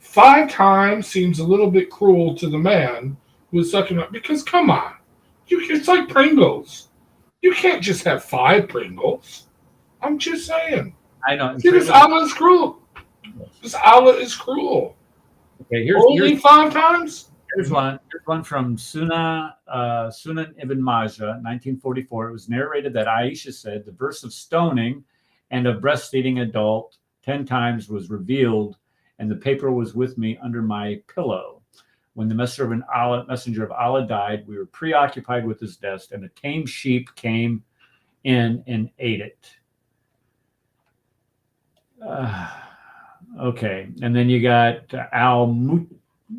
5 times seems a little bit cruel to the man who's sucking up. Because, come on. It's like Pringles. You can't just have 5 Pringles. I'm just saying. I know. See, this Allah is cruel. This Allah is cruel. Okay, Only 5 times? Here's one. Here's one from Sunan Ibn Majah, 1944. It was narrated that Aisha said the verse of stoning and of breastfeeding adult 10 times was revealed, and the paper was with me under my pillow. When the messenger of Allah died, we were preoccupied with his death, and a tame sheep came in and ate it. Okay, and then you got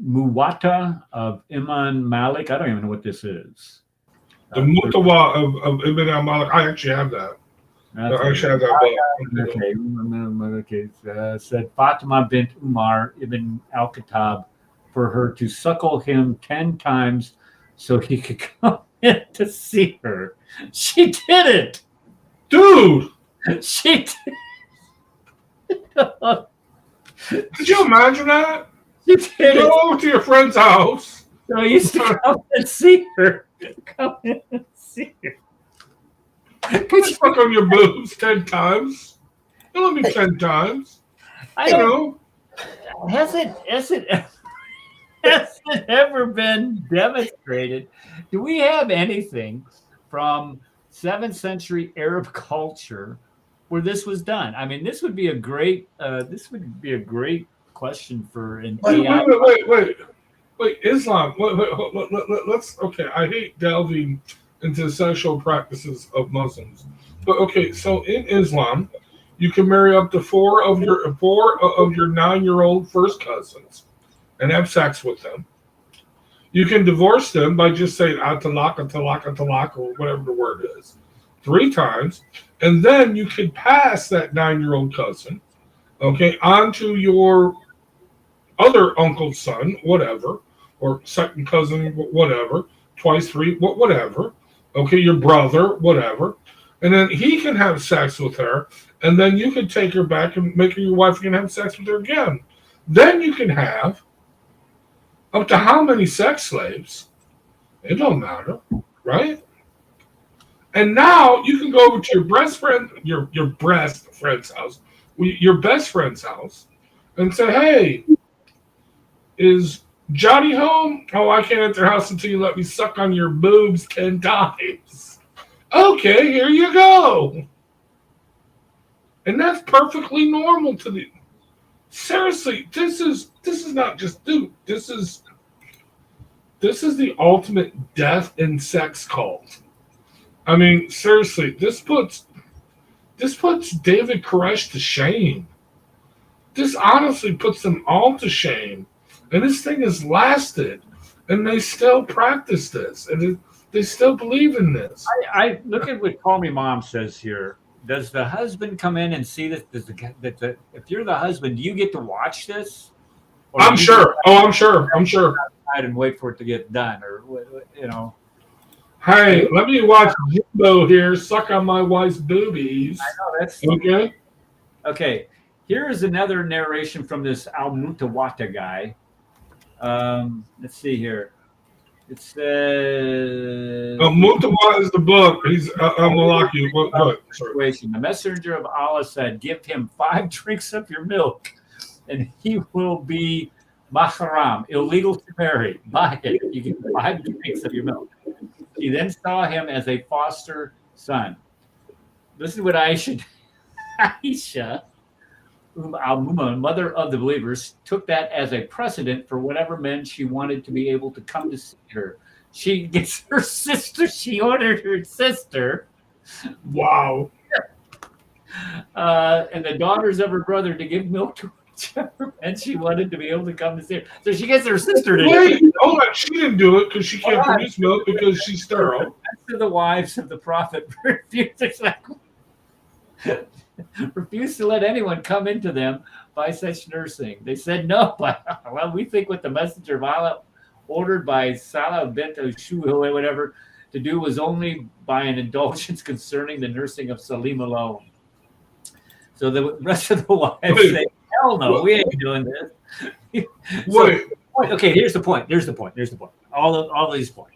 Muwatta of Imam Malik. I don't even know what this is. The Mutawa of Ibn al-Malik. I actually have that. I actually have that book. Okay. Said Fatima bint Umar ibn al-Khattab for her to suckle him 10 times so he could come in to see her. She did it. Dude! She did. Could you imagine that? She did You it. go over to your friend's house. So he used to come and see her. Come in and see her. Put suck on your boobs 10 times. It'll be 10 times. I You don't know? Has it ever been demonstrated? Do we have anything from 7th century Arab culture where this was done? I mean, this would be a great question for an AI. Wait, Islam. Let's okay. I hate delving into sexual practices of Muslims, but okay. So in Islam, you can marry up to 4 of your 9-year-old first cousins and have sex with them. You can divorce them by just saying talaq, or whatever the word is, 3 times, and then you can pass that 9-year-old cousin, okay, onto your other uncle's son, whatever, or second cousin, whatever, twice 3, whatever, okay, your brother, whatever, and then he can have sex with her, and then you can take her back and make her your wife and have sex with her again. Then you can have up to how many sex slaves? It don't matter, right? And now you can go over to your best friend's house, your best friend's house, and say, "Hey, is Johnny home? Oh, I can't enter the house until you let me suck on your boobs 10 times." Okay, here you go. And that's perfectly normal to the. Seriously, this is not just dude. This is the ultimate death in sex cult. I mean, seriously, this puts David Koresh to shame. This honestly puts them all to shame. And this thing has lasted, and they still practice this, and they still believe in this. I look at what Call Me Mom says here. Does the husband come in and see this? If you're the husband, do you get to watch this? Or I'm sure. I'm sure. And wait for it to get done, or you know. Hey, let me watch Jimbo here suck on my wife's boobies. I know that's okay. Okay, here is another narration from this Al-Mutawata guy. Let's see here. It says Mutawa is the book. He's Malaki. What? Situation. The messenger of Allah said, "Give him 5 drinks of your milk, and he will be mahram, illegal to marry. Buy it. You get 5 drinks of your milk." He then saw him as a foster son. This is what Aisha, Al-Muma, mother of the believers, took that as a precedent for whatever men she wanted to be able to come to see her. she gets her sister. She ordered her sister. Wow. And the daughters of her brother to give milk to each other, and she wanted to be able to come to see her. So she gets her sister to Wait, hold on. She didn't do it because she can't produce milk because she's sterile. to the wives of the prophet refused to let anyone come into them by such nursing. They said no. Well, we think what the messenger of Allah ordered by Salah bint Shu or whatever to do was only by an indulgence concerning the nursing of Salim alone. So the rest of the wives say, hell no, we ain't doing this. Wait. Okay, here's the point. All these points.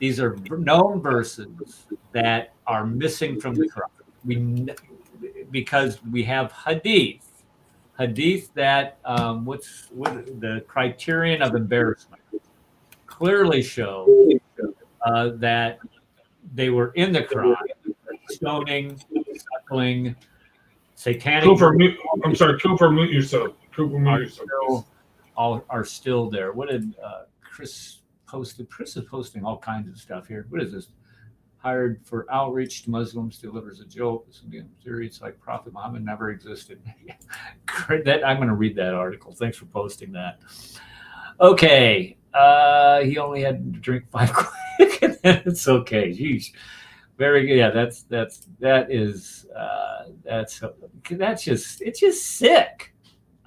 These are known verses that are missing from the Quran. Because we have hadith that what the criterion of embarrassment clearly show that they were in the Quran, stoning, suckling, satanic. I'm sorry, Cooper, mute yourself. Are still there. What did Chris posted? Chris is posting all kinds of stuff here. What is this? Hired for outreach to Muslims, delivers a joke. This would be in theories like Prophet Muhammad never existed. That I'm going to read that article. Thanks for posting that. Okay, he only had to drink 5 quick. It's okay. Jeez, very good. Yeah, that's it's just sick.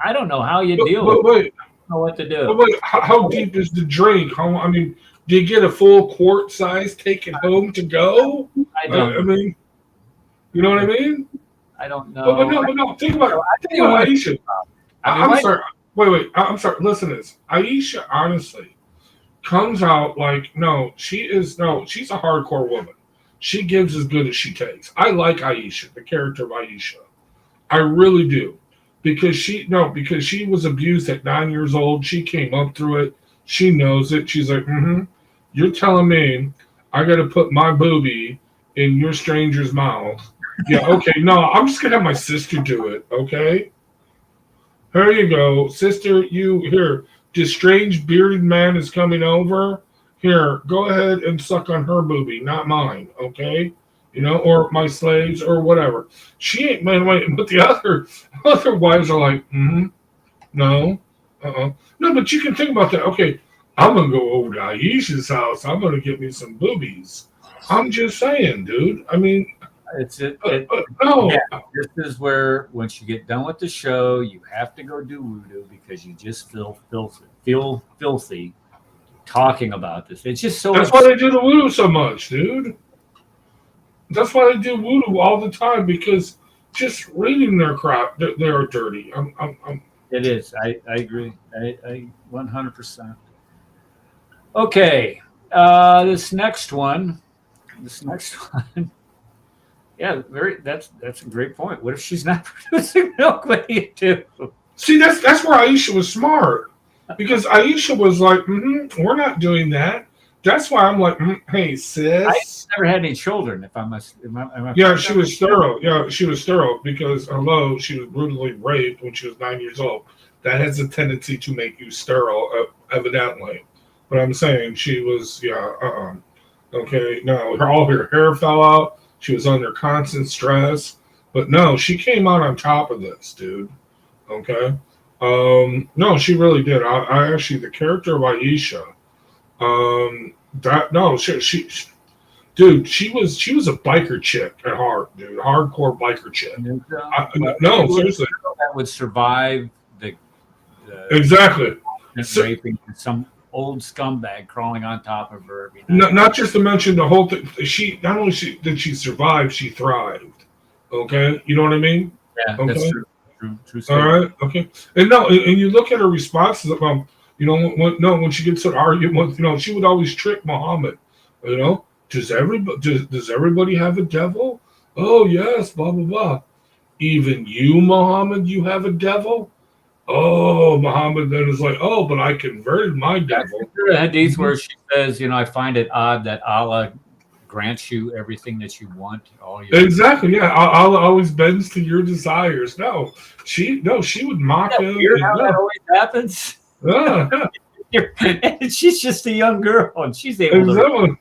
I don't know how you deal with it. I don't know what to do. But wait, how deep is the drink? Do you get a full quart size, take it home to go? I mean, you know what I mean? I don't know. But no, think about it. Aisha. I'm sorry. Wait. I'm sorry. Listen to this. Aisha, honestly, comes out like, she's a hardcore woman. She gives as good as she takes. I like Aisha, the character of Aisha. I really do. Because she was abused at 9 years old. She came up through it. She knows it. She's like, you're telling me I got to put my boobie in your stranger's mouth. Yeah, okay. No, I'm just going to have my sister do it, okay? Here you go. Sister, this strange bearded man is coming over. Here, go ahead and suck on her boobie, not mine, okay? Or my slaves or whatever. She ain't, but the other wives are like, no, no, but you can think about that. Okay, I'm going to go over to Aisha's house. I'm going to get me some boobies. I'm just saying, dude. I mean, no. Yeah, this is where once you get done with the show, you have to go do wudu because you just feel filthy talking about this. It's just so. That's why they do the wudu so much, dude. That's why they do wudu all the time because just reading their crap, they're dirty. It is. I agree. I 100%. Okay. This next one. Yeah, that's a great point. What if she's not producing milk? What do you do? See, that's where Aisha was smart. Because Aisha was like, we're not doing that. That's why I'm like, hey, sis. I never had any children, if I must. Yeah, she was sterile. Yeah, she was sterile because, although she was brutally raped when she was 9 years old, that has a tendency to make you sterile, evidently. But I'm saying she was, okay, no, all her hair fell out. She was under constant stress. But no, she came out on top of this, dude. Okay? No, she really did. I actually, the character of Aisha, she was a biker chick at heart, dude. Hardcore biker chick. No, seriously. That would survive the exactly raping some old scumbag crawling on top of her. Not just to mention the whole thing. She not only did she survive, she thrived. Okay, you know what I mean? Yeah, okay? That's true. True All right. Okay. And you look at her responses. When she gets to an argument, she would always trick Muhammad. Does everybody have a devil? Oh yes, blah blah blah. Even you, Muhammad, you have a devil. Oh, Muhammad then is like, oh, but I converted my devil. The hadith where she says, I find it odd that Allah grants you everything that you want. Exactly. Yeah, Allah always bends to your desires. No, she would mock him. How that always happens. And she's just a young girl, and she's able to. Exactly.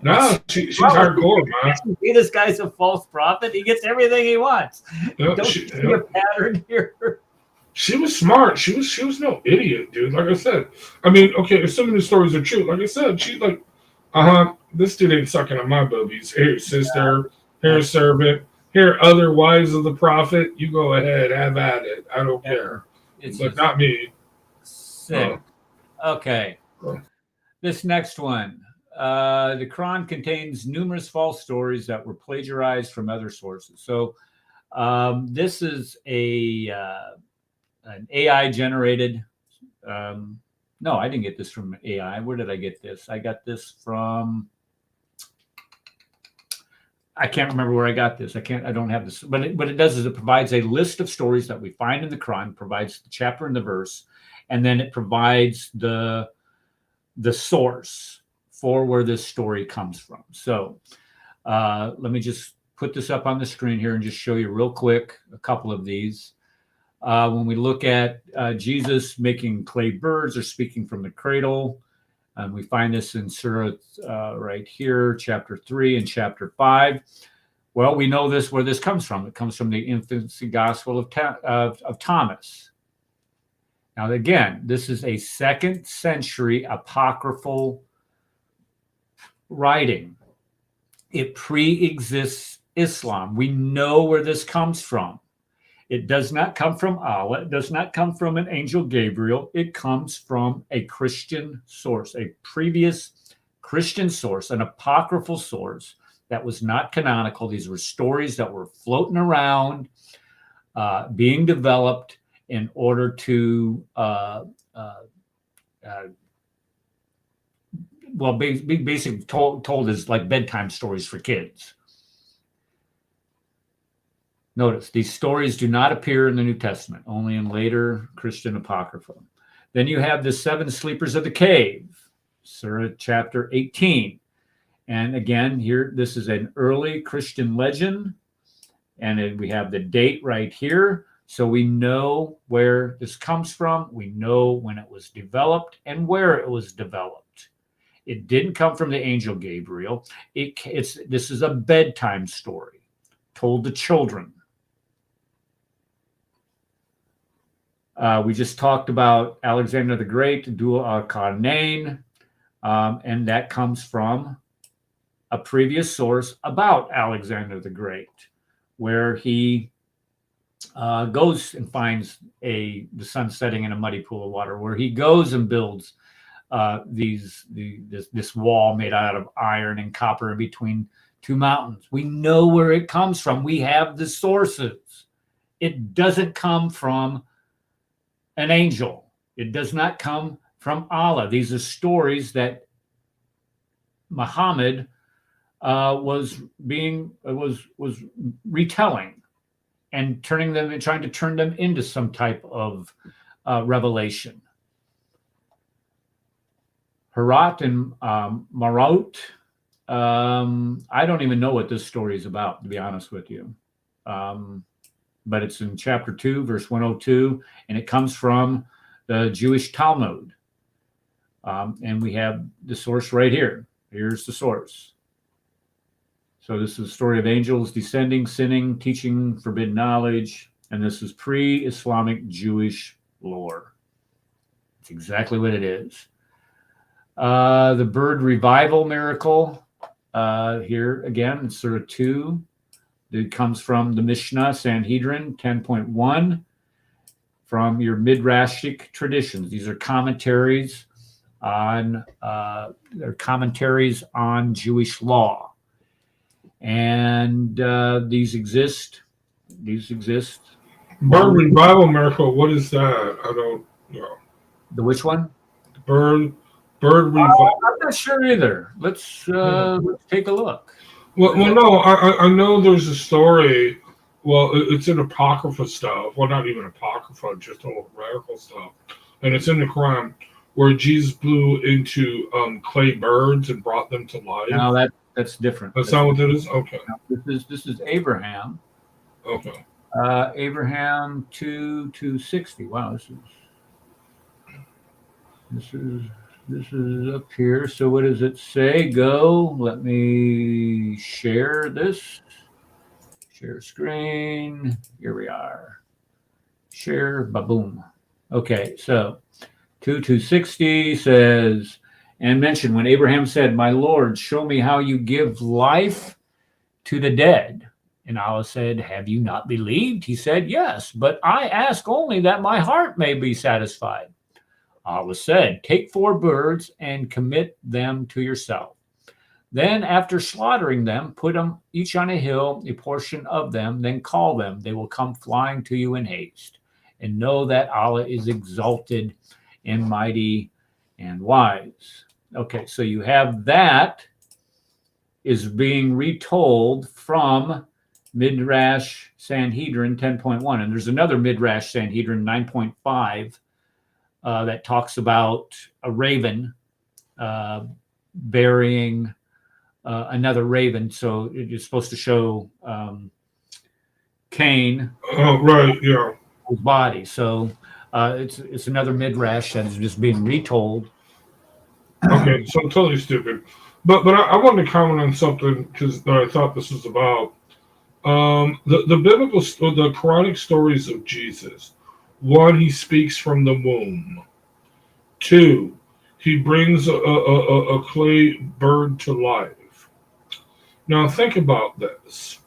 No, she's hardcore, man. See, this guy's a false prophet. He gets everything he wants. Yeah, Don't you see a pattern here? She was smart. She was no idiot, dude. Like I said, I mean, okay, if some of the stories are true, like I said, she's like, this dude ain't sucking on my boobies. Here, sister. Here, servant. Here, other wives of the prophet. You go ahead, have at it. I don't care. It's but not me. Sick. Okay. This next one. The Quran contains numerous false stories that were plagiarized from other sources. So this is an AI generated. No, I didn't get this from AI. Where did I get this? I got this from. I can't remember where I got this. I don't have this. But it does is it provides a list of stories that we find in the Quran, provides the chapter and the verse, and then it provides the source for where this story comes from. So let me just put this up on the screen here and just show you real quick a couple of these. When we look at Jesus making clay birds or speaking from the cradle, and we find this in Surah right here, chapter 3 and chapter 5. Well, we know this where this comes from. It comes from the infancy gospel of Thomas. Now, again, this is a 2nd century apocryphal writing. It pre-exists Islam. We know where this comes from. It does not come from Allah. It does not come from an angel Gabriel. It comes from a Christian source, a previous Christian source, an apocryphal source that was not canonical. These were stories that were floating around, being developed in order to, basically told as like bedtime stories for kids. Notice, these stories do not appear in the New Testament, only in later Christian Apocrypha. Then you have the 7 sleepers of the cave, Surah chapter 18. And again, here, this is an early Christian legend. And we have the date right here. So we know where this comes from. We know when it was developed and where it was developed. It didn't come from the angel Gabriel. This is a bedtime story told to children. We just talked about Alexander the Great, Dua al-Qarnayn, and that comes from a previous source about Alexander the Great, where he goes and finds the sun setting in a muddy pool of water, where he goes and builds this wall made out of iron and copper in between 2 mountains. We know where it comes from. We have the sources. It doesn't come from an angel. It does not come from Allah. These are stories that Muhammad was retelling and turning them and trying to turn them into some type of revelation. Herat and Marot. I don't even know what this story is about, to be honest with you. But it's in chapter 2, verse 102, and it comes from the Jewish Talmud. And we have the source right here. Here's the source. So this is the story of angels descending, sinning, teaching forbidden knowledge, and this is pre-Islamic Jewish lore. It's exactly what it is. The bird revival miracle, here again, in Surah 2. It comes from the Mishnah, Sanhedrin 10.1, from your Midrashic traditions. These are commentaries on Jewish law, and these exist. Bird revival miracle. What is that? I don't know. The which one? Bird revival. I'm not sure either. Let's take a look. Well, no, I know there's a story. Well, it's in Apocrypha stuff. Well, not even Apocrypha, just all radical stuff. And it's in the Quran where Jesus blew into clay birds and brought them to life. No, that's different. That's not what it is? Okay. This is Abraham. Okay. Abraham 2:60. Wow, This is up here. So what does it say? Go. Let me share this. Share screen. Here we are. Share. Ba-boom. Okay, so 2:260 says, and mention when Abraham said, "My Lord, show me how you give life to the dead." And Allah said, "Have you not believed?" He said, "Yes, but I ask only that my heart may be satisfied." Allah said, "Take 4 birds and commit them to yourself. Then, after slaughtering them, put them each on a hill, a portion of them, then call them. They will come flying to you in haste. And know that Allah is exalted and mighty and wise." Okay, so you have that is being retold from Midrash Sanhedrin 10.1. And there's another Midrash Sanhedrin 9.5 that talks about a raven burying another raven. So it's supposed to show Cain. Oh, right, yeah. His body. So it's another Midrash that is just being retold. Okay, so I'm totally stupid. But I wanted to comment on something because I thought this was about the biblical, the Quranic stories of Jesus. 1, he speaks from the womb. 2, he brings a clay bird to life. Now think about this.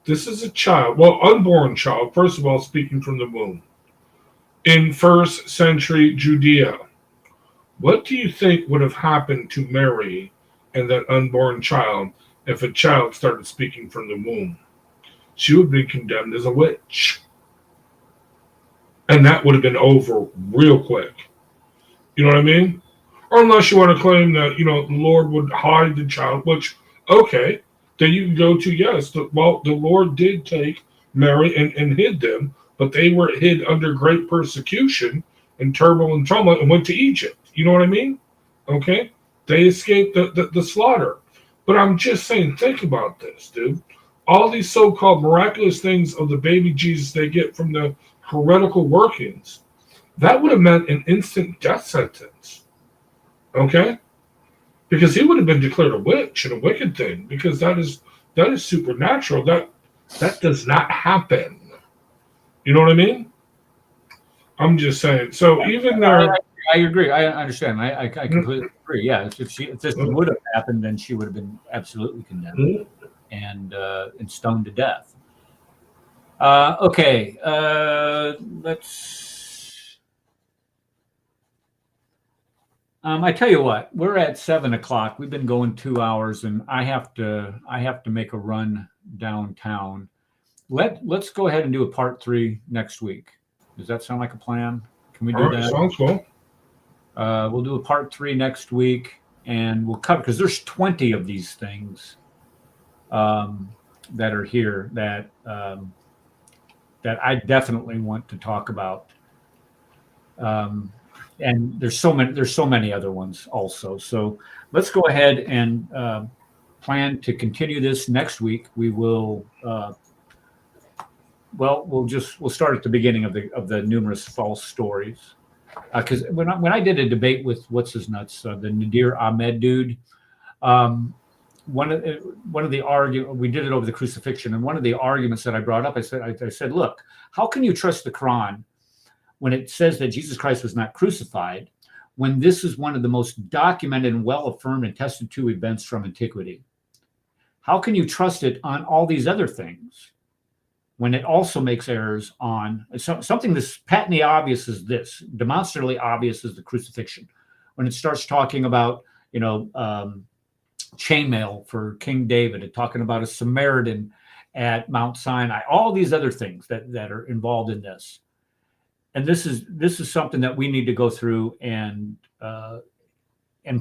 This is a child, well, unborn child, first of all, speaking from the womb. In 1st century Judea, what do you think would have happened to Mary and that unborn child if a child started speaking from the womb? She would have been condemned as a witch. And that would have been over real quick. You know what I mean? Or unless you want to claim that, the Lord would hide the child, which, okay, then you can go to, yes, the Lord did take Mary and hid them, but they were hid under great persecution and turmoil and trauma and went to Egypt. You know what I mean? Okay? They escaped the slaughter. But I'm just saying, think about this, dude. All these so-called miraculous things of the baby Jesus they get from the heretical workings, that would have meant an instant death sentence. Okay? Because he would have been declared a witch and a wicked thing, because that is supernatural. That does not happen. You know what I mean? I'm just saying. So even there, I agree. I understand. I completely agree. Yeah, if this would have happened, then she would have been absolutely condemned and stoned to death. Okay, let's. I tell you what, we're at 7:00. We've been going 2 hours, and I have to make a run downtown. Let's go ahead and do a part 3 next week. Does that sound like a plan? Can we do that? Sounds cool. We'll do a part 3 next week, and we'll cover, because there's 20 of these things that are here that I definitely want to talk about. And there's so many other ones also. So let's go ahead and plan to continue this next week. We will. We'll start at the beginning of the numerous false stories. Because when I did a debate with what's his nuts, the Nadir Ahmed dude, one of the arguments, we did it over the crucifixion, and one of the arguments that I brought up, I said, look, how can you trust the Quran when it says that Jesus Christ was not crucified, when this is one of the most documented and well affirmed and tested to events from antiquity? How can you trust it on all these other things when it also makes errors on something that's patently obvious as this, demonstrably obvious as the crucifixion? When it starts talking about, chainmail for King David, and talking about a Samaritan at Mount Sinai, all these other things that are involved in this. And this is something that we need to go through and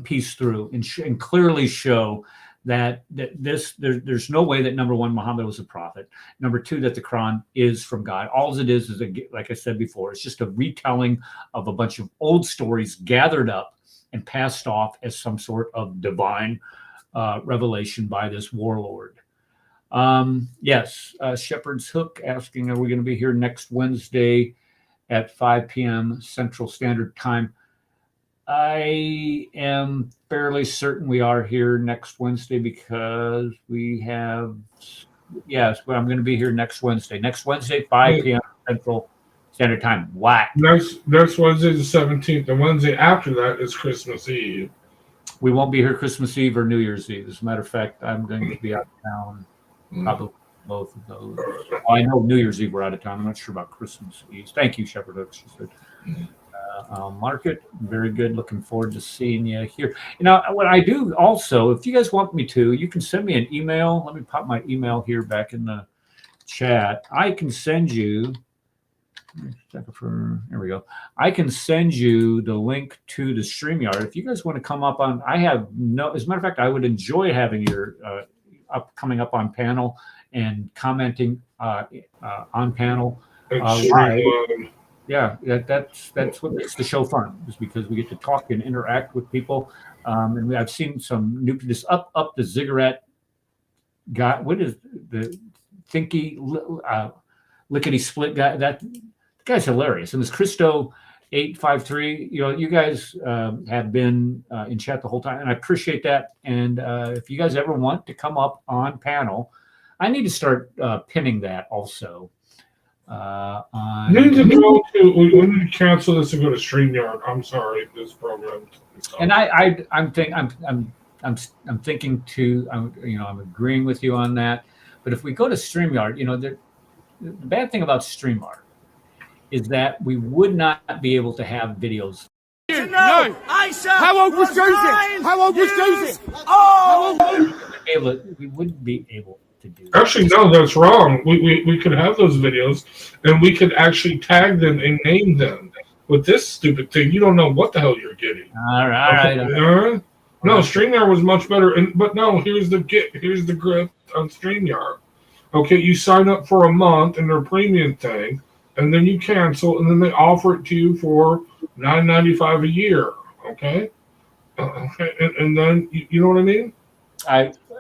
piece through and clearly show that there's no way that, number one, Muhammad was a prophet. Number two, that the Quran is from God. All it is like I said before, it's just a retelling of a bunch of old stories gathered up and passed off as some sort of divine revelation by this warlord. Yes, Shepherd's Hook asking, are we going to be here next Wednesday at 5 p.m. Central Standard Time? I am fairly certain we are here next Wednesday because we have, yes, well, I'm going to be here next Wednesday. Next Wednesday, 5 p.m. Central Standard Time. Whack. Next Wednesday the 17th. The Wednesday after that is Christmas Eve. We won't be here Christmas Eve or New Year's Eve. As a matter of fact, I'm going to be out of town probably both of those. Well, I know New Year's Eve we're out of town. I'm not sure about Christmas Eve. Thank you, Shepherd Hooks. She said. I'll mark it. Very good. Looking forward to seeing you here. You know, what I do also, if you guys want me to, you can send me an email. Let me pop my email here back in the chat. I can send you, there we go. I can send you the link to the StreamYard. If you guys want to come up on, I have no, as a matter of fact, I would enjoy having your coming up on panel and commenting on panel live. Yeah, that's what makes the show fun, is because we get to talk and interact with people. And I've seen some new, this up the ziggurat guy. What is the thinky lickety split guy? That guy's hilarious. And this Christo 853. You know, you guys have been in chat the whole time, and I appreciate that. And if you guys ever want to come up on panel, I need to start pinning that also. We need to go to. We need to cancel this and go to StreamYard. I'm sorry, this program. And I'm thinking too. I'm agreeing with you on that. But if we go to StreamYard, you know, the bad thing about StreamYard is that we would not be able to have videos. No, how old was Joseph? How old was Joseph? We wouldn't be able to do. Actually, no, that's wrong. We could have those videos, and we could actually tag them and name them. With this stupid thing, you don't know what the hell you're getting. All right. No, StreamYard was much better. But no, here's the grip on StreamYard. Okay, you sign up for a month in their premium thing, and then you cancel, and then they offer it to you for $9.95 a year. Okay, and then you know what I mean.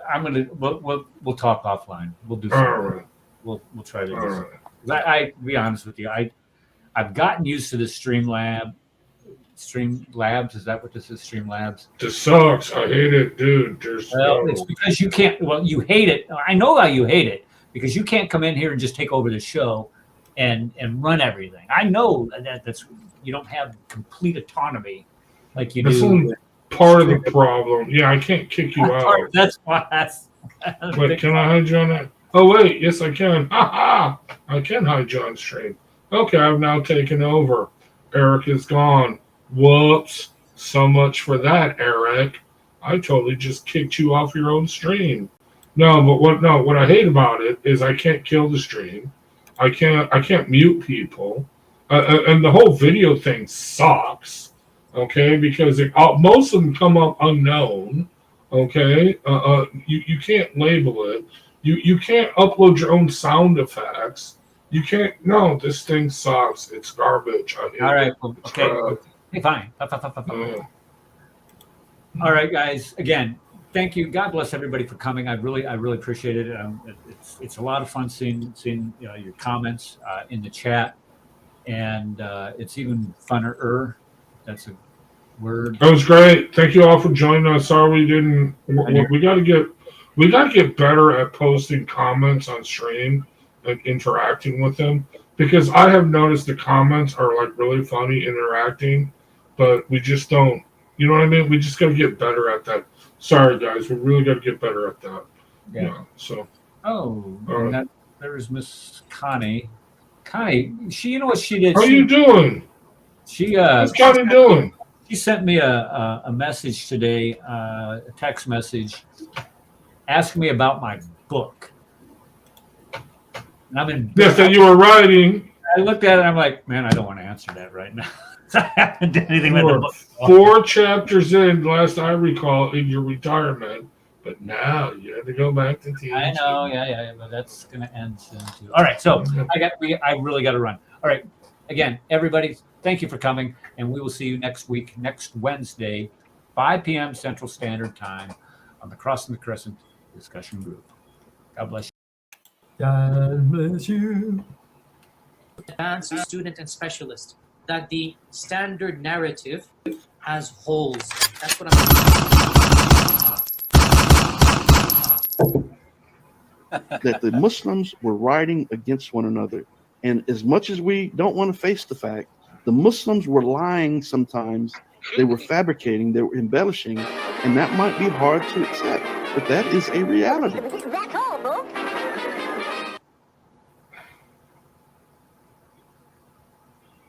I'm gonna we'll talk offline. We'll do something. Right. We'll try to do something. I be honest with you, I've gotten used to the Streamlabs. Is that what this is? Streamlabs. This sucks. I hate it, dude. It's because you can't. Well, you hate it. I know why you hate it, because you can't come in here and just take over the show and run everything. I know that's you don't have complete autonomy like you do. Part of the problem. Yeah, I can't kick you out. That's why. Wait, can I hide you on that? Oh, wait. Yes, I can. Ha ha! I can hide you on stream. Okay, I've now taken over. Eric is gone. Whoops. So much for that, Eric. I totally just kicked you off your own stream. No, but what I hate about it is I can't kill the stream. I can't mute people. And the whole video thing sucks. Okay, because most of them come up unknown. Okay, you can't label it. You can't upload your own sound effects. You can't. No, this thing sucks. It's garbage. All right. Okay. Hey, fine. All right, guys. Again, thank you. God bless everybody for coming. I really appreciate it. It's a lot of fun seeing your comments in the chat, and it's even funner. That's a word. That was great. Thank you all for joining us. Sorry we didn't. We got to get better at posting comments on stream and interacting with them, because I have noticed the comments are like really funny interacting, but we just don't. You know what I mean? We just got to get better at that. Sorry, guys. We really got to get better at that. Yeah. So. Oh, there's Miss Connie. Connie, you know what she did? How are you doing? What's Connie doing? She sent me a message today, a text message, asking me about my book. And yes, that you were writing. I looked at it. I'm like, man, I don't want to answer that right now. I haven't done anything with the book. 4 chapters in, last I recall, in your retirement. But now you have to go back to teaching. I know, yeah, but that's going to end soon too. All right, so I really got to run. All right, again, everybody, thank you for coming, and we will see you next week, next Wednesday, 5 p.m. Central Standard Time on the Crossing the Crescent discussion group. God bless you. God bless you. Advanced student and specialist, that the standard narrative as wholes. That's what I'm. That the Muslims were rioting against one another. And as much as we don't want to face the fact, the Muslims were lying sometimes. They were fabricating, they were embellishing, and that might be hard to accept, but that is a reality.